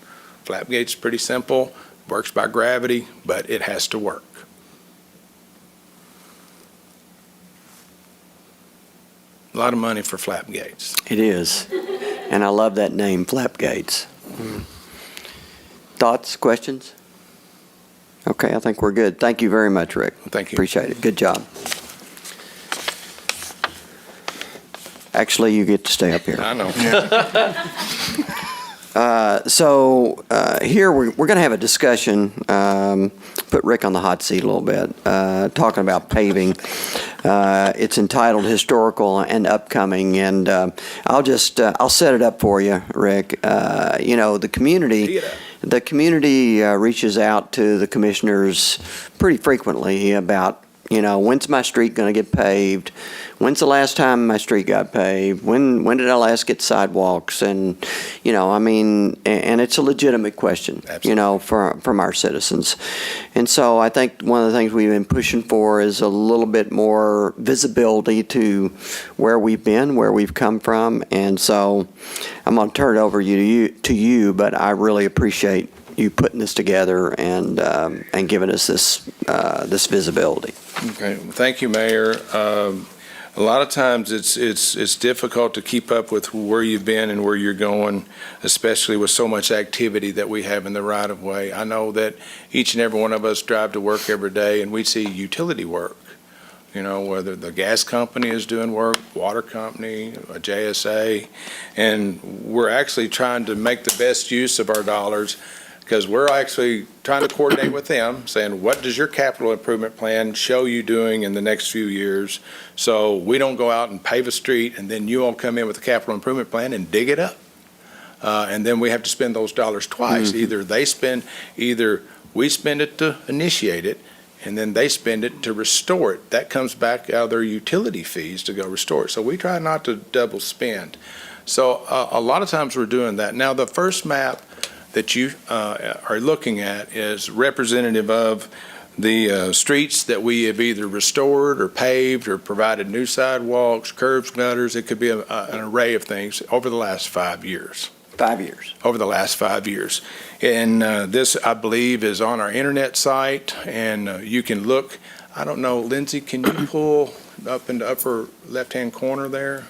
Flap gate's pretty simple, works by gravity, but it has to work. A lot of money for flap gates. It is. And I love that name, flap gates. Thoughts, questions? Okay, I think we're good. Thank you very much, Rick. Thank you. Appreciate it. Good job. Actually, you get to stay up here. I know. Here, we're going to have a discussion, put Rick on the hot seat a little bit, talking about paving. It's entitled Historical and Upcoming, and I'll set it up for you, Rick. The community reaches out to the commissioners pretty frequently about, when's my street going to get paved? When's the last time my street got paved? When did I last get sidewalks? And, and it's a legitimate question, from our citizens. And so I think one of the things we've been pushing for is a little bit more visibility to where we've been, where we've come from. And so I'm going to turn it over to you, but I really appreciate you putting this together and giving us this visibility. Okay, thank you, Mayor. A lot of times it's difficult to keep up with where you've been and where you're going, especially with so much activity that we have in the right-of-way. I know that each and every one of us drive to work every day and we see utility work, whether the gas company is doing work, water company, a JSA, and we're actually trying to make the best use of our dollars because we're actually trying to coordinate with them, saying, what does your capital improvement plan show you doing in the next few years? So we don't go out and pave a street, and then you all come in with a capital improvement plan and dig it up. And then we have to spend those dollars twice. Mm-hmm. Either we spend it to initiate it, and then they spend it to restore it. That comes back out of their utility fees to go restore it. So we try not to double spend. So a lot of times we're doing that. Now, the first map that you are looking at is representative of the streets that we have either restored or paved or provided new sidewalks, curbs, gutters. It could be an array of things over the last 5 years. 5 years. Over the last 5 years. And this, I believe, is on our internet site, and you can look. I don't know, Lindsay, can you pull up in the upper left-hand corner there?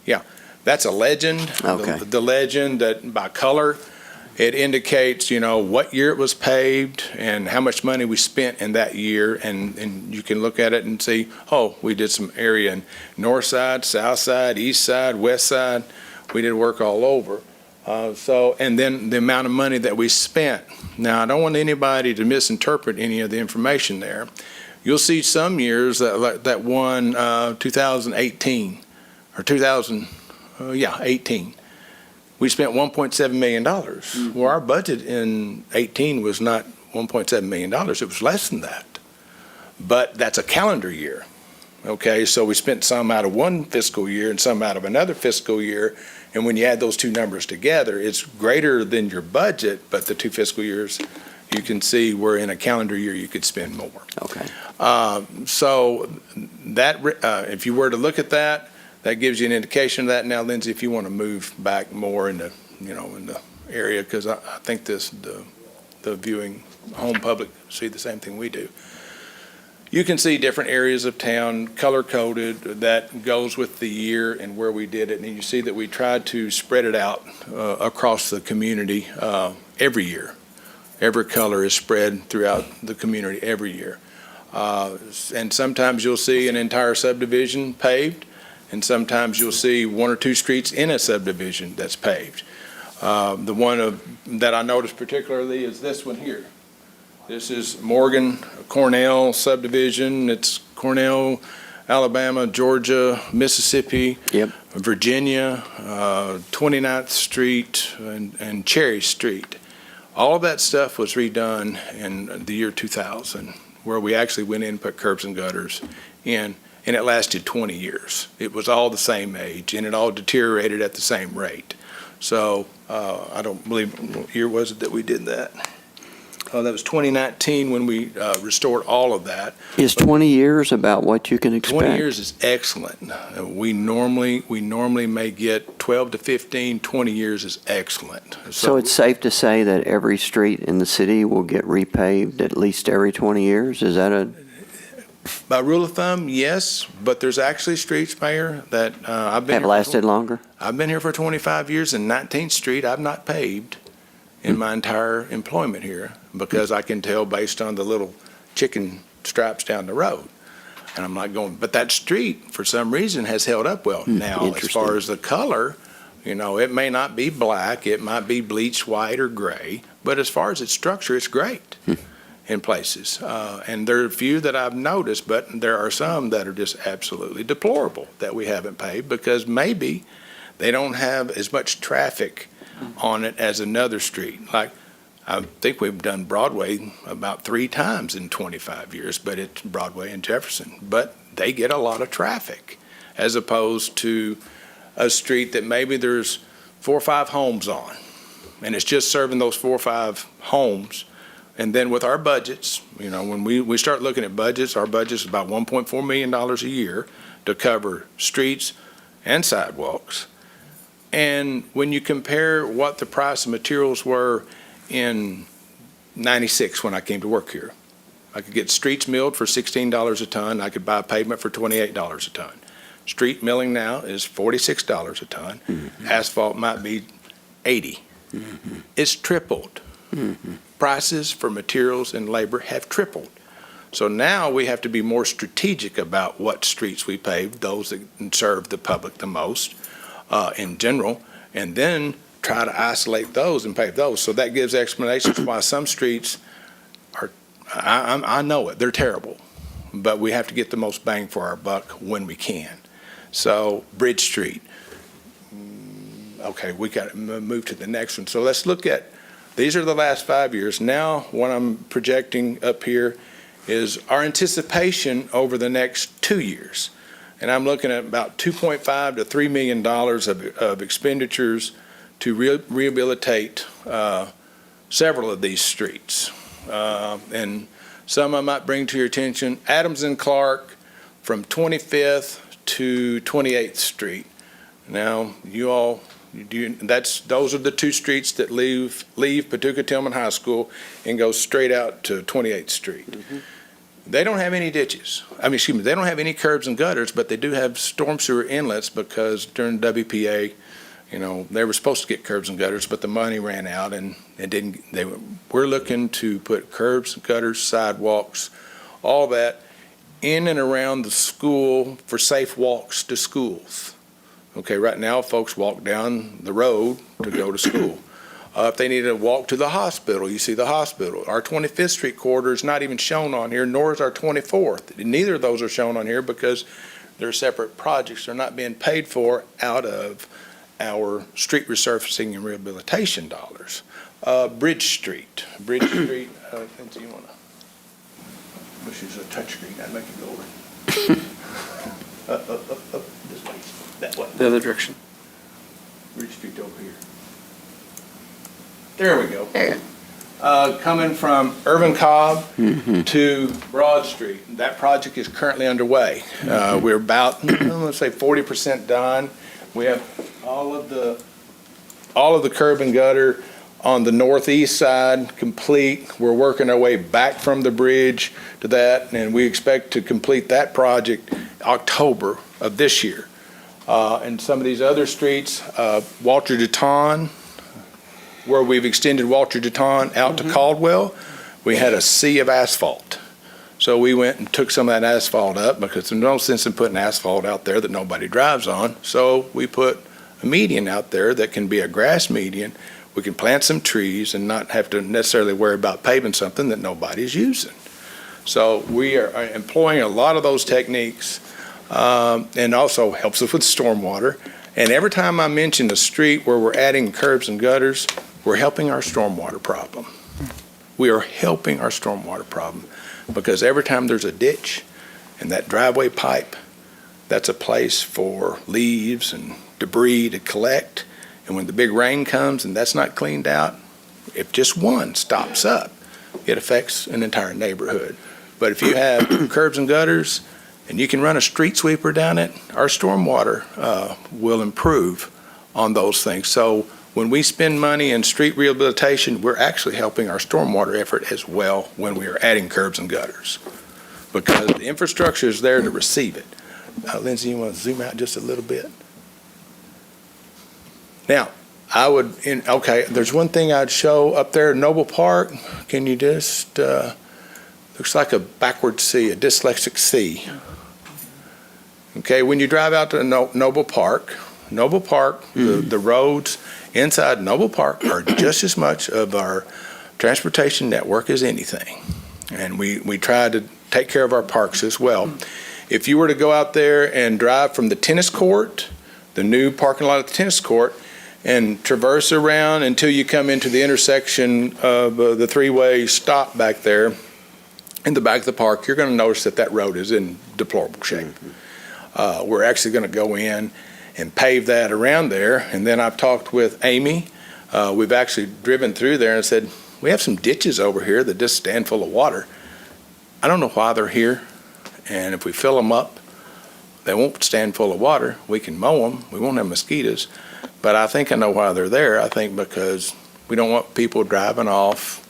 Yeah, that's a legend. Okay. The legend that by color, it indicates, what year it was paved and how much money we spent in that year. And you can look at it and see, we did some area in north side, south side, east side, west side. We did work all over. And then the amount of money that we spent. Now, I don't want anybody to misinterpret any of the information there. You'll see some years that won 2018 or 18. We spent $1.7 million. Mm-hmm. Well, our budget in 18 was not $1.7 million. It was less than that. But that's a calendar year. Okay, so we spent some out of one fiscal year and some out of another fiscal year. And when you add those two numbers together, it's greater than your budget, but the two fiscal years, you can see where in a calendar year you could spend more. Okay. So that, if you were to look at that, that gives you an indication of that. Now, Lindsay, if you want to move back more in the, in the area, because I think the viewing home public see the same thing we do. You can see different areas of town color-coded that goes with the year and where we did it. And you see that we tried to spread it out across the community every year. Every color is spread throughout the community every year. And sometimes you'll see an entire subdivision paved, and sometimes you'll see one or two streets in a subdivision that's paved. The one that I noticed particularly is this one here. This is Morgan Cornell subdivision. It's Cornell, Alabama, Georgia, Mississippi, Virginia, 29th Street, and Cherry Street. All of that stuff was redone in the year 2000, where we actually went in and put curbs and gutters in, and it lasted 20 years. It was all the same age, and it all deteriorated at the same rate. So I don't believe, what year was it that we did that? that was 2019 when we restored all of that. Is 20 years about what you can expect? 20 years is excellent. We normally may get 12 to 15, 20 years is excellent. So it's safe to say that every street in the city will get repaved at least every 20 years? Is that a, By rule of thumb, yes, but there's actually streets, Mayor, that I've been have here lasted longer? I've been here for 25 years, and 19th Street I've not paved in my entire employment here, because I can tell based on the little chicken stripes down the road. And I'm not going, but that street, for some reason, has held up well. Now, as interesting. far as the color, it may not be black, it might be bleached white or gray, but as far as its structure, it's great in places. And there are a few that I've noticed, but there are some that are just absolutely deplorable that we haven't paved, because maybe they don't have as much traffic on it as another street. Like, I think we've done Broadway about 3 times in 25 years, but it's Broadway and Jefferson. But they get a lot of traffic, as opposed to a street that maybe there's 4 or 5 homes on, and it's just serving those 4 or 5 homes. And then with our budgets, when we start looking at budgets, our budget is about $1.4 million a year to cover streets and sidewalks. And when you compare what the price of materials were in '96 when I came to work here, I could get streets milled for $16 a ton. I could buy pavement for $28 a ton. Street milling now is $46 a ton. Mm-hmm. Asphalt might be $80. Mm-hmm. It's tripled. Mm-hmm. Prices for materials and labor have tripled. So now we have to be more strategic about what streets we pave, those that serve the public the most in general, and then try to isolate those and pave those. So that gives explanations why some streets are, I know it, they're terrible, but we have to get the most bang for our buck when we can. So Bridge Street, okay, we got to move to the next one. So let's look at, these are the last 5 years. Now what I'm projecting up here is our anticipation over the next 2 years. And I'm looking at about $2.5 to $3 million of expenditures to rehabilitate several of these streets. And some I might bring to your attention. Adams and Clark from 25th to 28th Street. Now, those are the 2 streets that leave Paducah Tillman High School and go straight out to 28th Street. Mm-hmm. They don't have any ditches. They don't have any curbs and gutters, but they do have storm sewer inlets, because during WPA, they were supposed to get curbs and gutters, but the money ran out, and it didn't. We're looking to put curbs, gutters, sidewalks, all that in and around the school for safe walks to schools. Okay, right now, folks walk down the road to go to school. If they need to walk to the hospital, you see the hospital. Our 25th Street corridor is not even shown on here, nor is our 24th. Neither of those are shown on here because they're separate projects. They're not being paid for out of our street resurfacing and rehabilitation dollars. Bridge Street. Lindsay, you want to? Wish it was a touch screen. I'd make it go over. This way. That way. The other direction. Bridge Street over here. There we go. There you go. Coming from Irvin Cobb to Broad Street. That project is currently underway. We're about, let's say, 40% done. We have all of the curb and gutter on the northeast side complete. We're working our way back from the bridge to that, and we expect to complete that project October of this year. And some of these other streets, Walter DeTon, where we've extended Walter DeTon out to Caldwell, we had a sea of asphalt. So we went and took some of that asphalt up, because there's no sense in putting asphalt out there that nobody drives on. So we put a median out there that can be a grass median. We can plant some trees and not have to necessarily worry about paving something that nobody's using. So we are employing a lot of those techniques, and also helps us with stormwater. And every time I mention a street where we're adding curbs and gutters, we're helping our stormwater problem. We are helping our stormwater problem, because every time there's a ditch and that driveway pipe, that's a place for leaves and debris to collect. And when the big rain comes and that's not cleaned out, if just one stops up, it affects an entire neighborhood. But if you have curbs and gutters, and you can run a street sweeper down it, our stormwater will improve on those things. So when we spend money in street rehabilitation, we're actually helping our stormwater effort as well when we are adding curbs and gutters, because the infrastructure is there to receive it. Lindsay, you want to zoom out just a little bit? Now, okay, there's one thing I'd show up there, Noble Park. Can you just, looks like a backward C, a dyslexic C. Okay, when you drive out to Noble Park, the roads inside Noble Park are just as much of our transportation network as anything. And we try to take care of our parks as well. If you were to go out there and drive from the tennis court, the new parking lot at the tennis court, and traverse around until you come into the intersection of the three-way stop back there in the back of the park, you're going to notice that road is in deplorable shape. We're actually going to go in and pave that around there. And then I've talked with Amy. We've actually driven through there and said, we have some ditches over here that just stand full of water. I don't know why they're here. And if we fill them up, they won't stand full of water. We can mow them. We won't have mosquitoes. But I think I know why they're there. I think because we don't want people driving off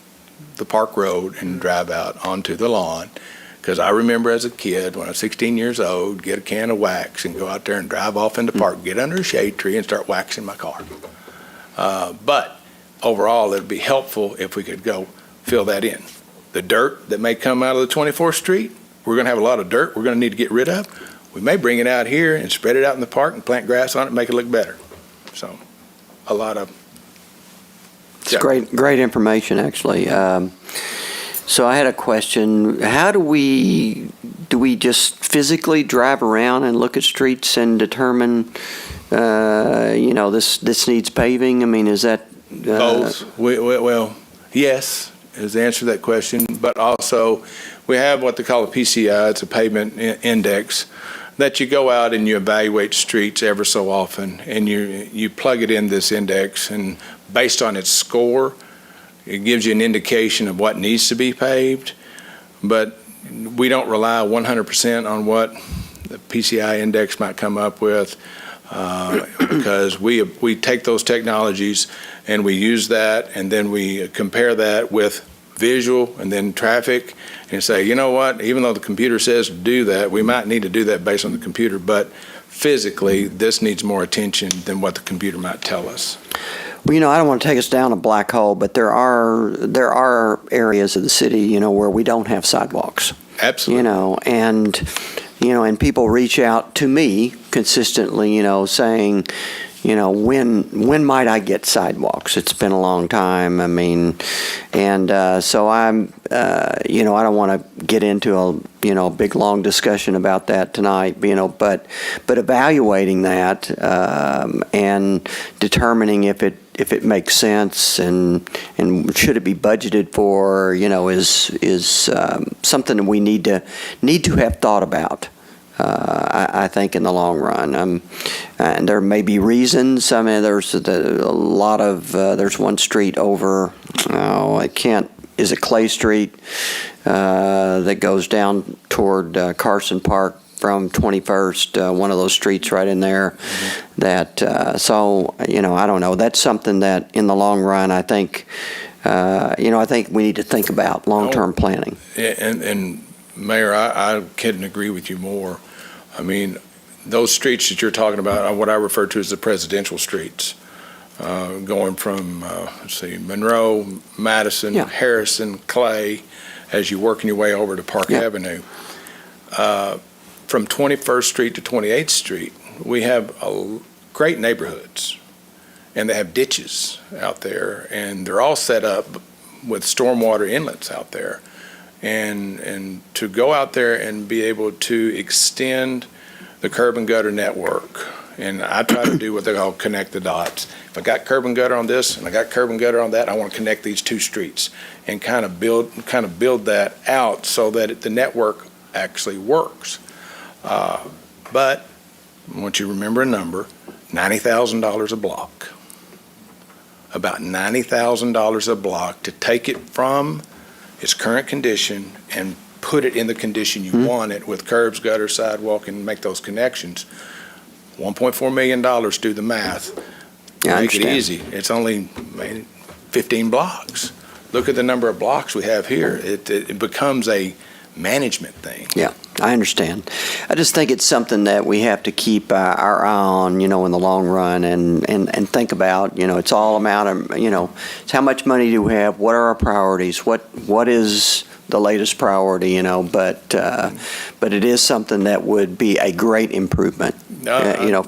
the park road and drive out onto the lawn. Because I remember as a kid, when I was 16 years old, get a can of wax and go out there and drive off in the park, get under a shade tree and start waxing my car. But overall, it'd be helpful if we could go fill that in. The dirt that may come out of the 24th Street, we're going to have a lot of dirt we're going to need to get rid of. We may bring it out here and spread it out in the park and plant grass on it and make it look better. So, a lot of... It's great information, actually. So I had a question. How do we just physically drive around and look at streets and determine, this needs paving? I mean, is that... Both. Well, yes, is the answer to that question. But also, we have what they call a PCI. It's a Pavement Index, that you go out and you evaluate streets ever so often, and you plug it in this index, and based on its score, it gives you an indication of what needs to be paved. But we don't rely 100% on what the PCI index might come up with, because we take those technologies and we use that, and then we compare that with visual and then traffic, and say, you know what, even though the computer says to do that, we might need to do that based on the computer, but physically this needs more attention than what the computer might tell us. Well, I don't want to take us down a black hole, but there are areas of the city, where we don't have sidewalks. Absolutely. And people reach out to me consistently, saying, when might I get sidewalks? It's been a long time. I mean, and so I'm, I don't want to get into a big long discussion about that tonight. But evaluating that and determining if it makes sense and should it be budgeted for, is something that we need to have thought about. I think in the long run, and there may be reasons. I mean, there's there's one street over. Is it Clay Street that goes down toward Carson Park from 21st? One of those streets right in there. Mm-hmm. That so I don't know. That's something that in the long run, I think I think we need to think about long-term planning. And Mayor, I couldn't agree with you more. I mean, those streets that you're talking about are what I refer to as the presidential streets, going from, Monroe, Madison, Harrison, Clay, as you're working your way over to Park Avenue. From 21st Street to 28th Street, we have great neighborhoods, and they have ditches out there, and they're all set up with stormwater inlets out there. And to go out there and be able to extend the curb and gutter network, and I try to do what they call connect the dots. If I got curb and gutter on this and I got curb and gutter on that, I want to connect these two streets and kind of build that out so that the network actually works. But I want you to remember a number: $90,000 a block. About $90,000 a block to take it from its current condition and put it in the condition you want it with curbs, gutter, sidewalk, and make those connections. $1.4 million, do the math. Yeah, I Make it understand. easy. It's only 15 blocks. Look at the number of blocks we have here. It becomes a management thing. Yeah, I understand. I just think it's something that we have to keep our eye on, in the long run and think about, it's all amount of, it's how much money do we have? What are our priorities? What is the latest priority, but it is something that would be a great improvement,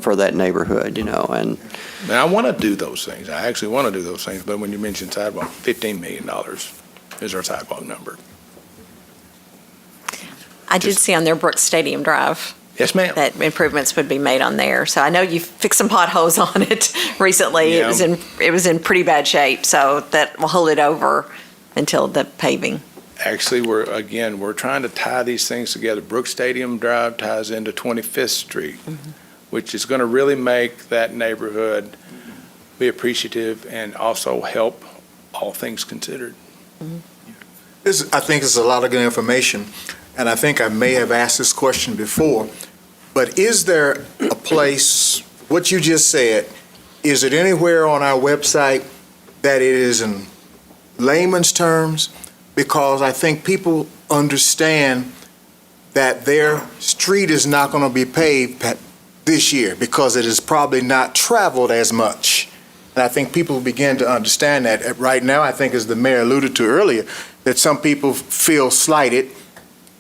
for that neighborhood, and. And I want to do those things. I actually want to do those things, but when you mention sidewalk, $15 million is our sidewalk number. I did see on there Brooks Stadium Drive Yes, ma'am. that improvements would be made on there. So I know you fixed some potholes on it recently. Yeah. It was in pretty bad shape, so that will hold it over until the paving. Actually, we're trying to tie these things together. Brooks Stadium Drive ties into 25th Street, which is going to really make that neighborhood be appreciative and also help, all things considered. I think it's a lot of good information, and I think I may have asked this question before, but is there a place, what you just said, is it anywhere on our website that it is in layman's terms? Because I think people understand that their street is not going to be paved this year because it is probably not traveled as much. And I think people begin to understand that. Right now, I think, as the mayor alluded to earlier, that some people feel slighted,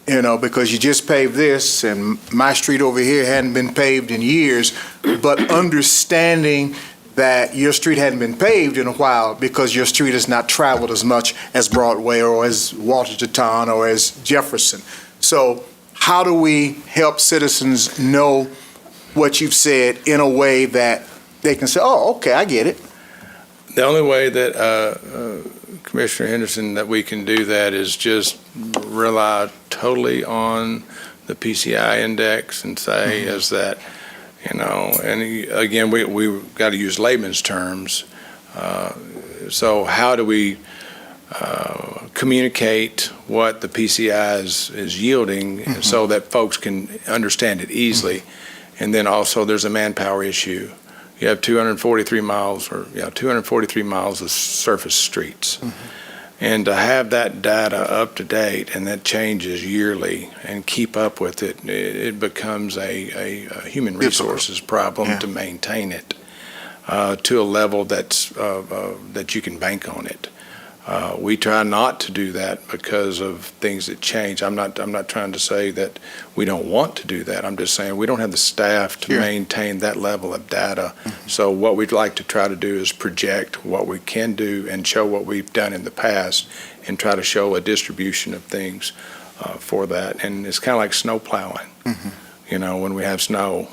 because you just paved this and my street over here hadn't been paved in years, but understanding that your street hadn't been paved in a while because your street has not traveled as much as Broadway or as Watertown or as Jefferson. So how do we help citizens know what you've said in a way that they can say, oh, okay, I get it? The only way that, Commissioner Henderson, that we can do that is just rely totally on the PCI index and say is that, and again, we've got to use layman's terms. So how do we communicate what the PCI is yielding so that folks can understand it easily? And then also there's a manpower issue. You have 243 miles of surface streets. And to have that data up to date, and that changes yearly, and keep up with it, it becomes a human resources problem to maintain it to a level that you can bank on it. We try not to do that because of things that change. I'm not trying to say that we don't want to do that. I'm just saying we don't have the staff to maintain that level of data. So what we'd like to try to do is project what we can do and show what we've done in the past and try to show a distribution of things for that. And it's kind of like snow plowing. When we have snow,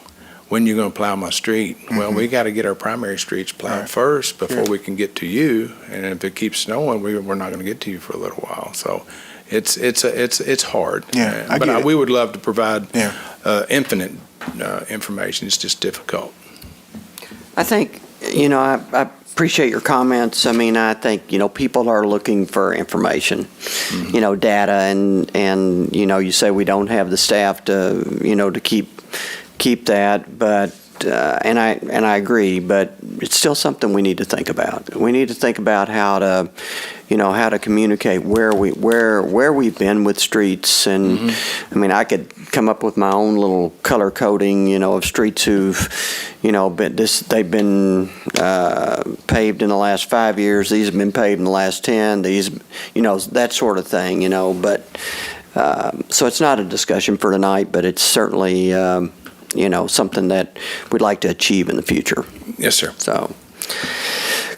when you going to plow my street? Well, we got to get our primary streets plowed first before we can get to you. And if it keeps snowing, we're not going to get to you for a little while. So it's hard. But we would love to provide infinite information. It's just difficult. I think, I appreciate your comments. I mean, I think, people are looking for information, data, and you say we don't have the staff to, to keep that, but and I agree, but it's still something we need to think about. We need to think about how to communicate where we've been with streets, and I mean, I could come up with my own little color coding, of streets who've, they've been paved in the last 5 years. These have been paved in the last 10. These, that sort of thing, but so it's not a discussion for tonight, but it's certainly. Something that we'd like to achieve in the future. Yes, sir. So,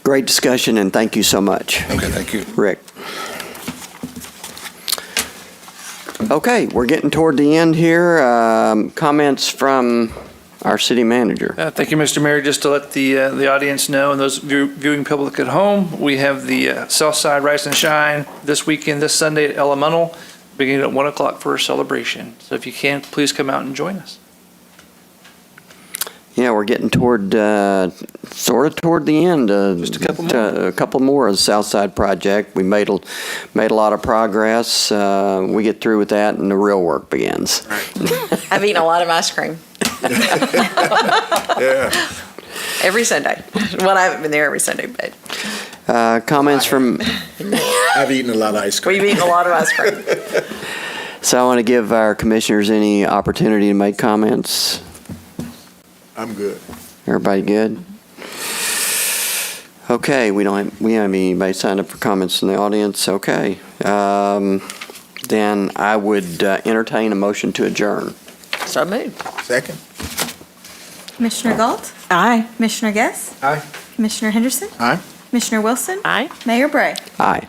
great discussion, and thank you so much. Okay, thank you. Rick. Okay, we're getting toward the end here. Comments from our city manager. Thank you, Mr. Mayor. Just to let the audience know and those viewing public at home, we have the Southside Rise and Shine this weekend, this Sunday at Elemental, beginning at 1 o'clock for a celebration. So if you can, please come out and join us. Yeah, we're getting toward, sort of toward the end. Just a couple more. A couple more of the South Side project. We made a lot of progress. We get through with that and the real work begins. I've eaten a lot of ice cream. Yeah. Every Sunday. Well, I haven't been there every Sunday, but Comments from, I've eaten a lot of ice cream. we've eaten a lot of ice cream. so I want to give our commissioners any opportunity to make comments. I'm good. Everybody good? Okay, we don't have anybody signed up for comments in the audience. Okay. Then I would entertain a motion to adjourn. So moved. Second? Commissioner Galt, Aye. Commissioner Guess, Aye. Commissioner Henderson, Aye. Commissioner Wilson, Aye. Mayor Bray. Aye.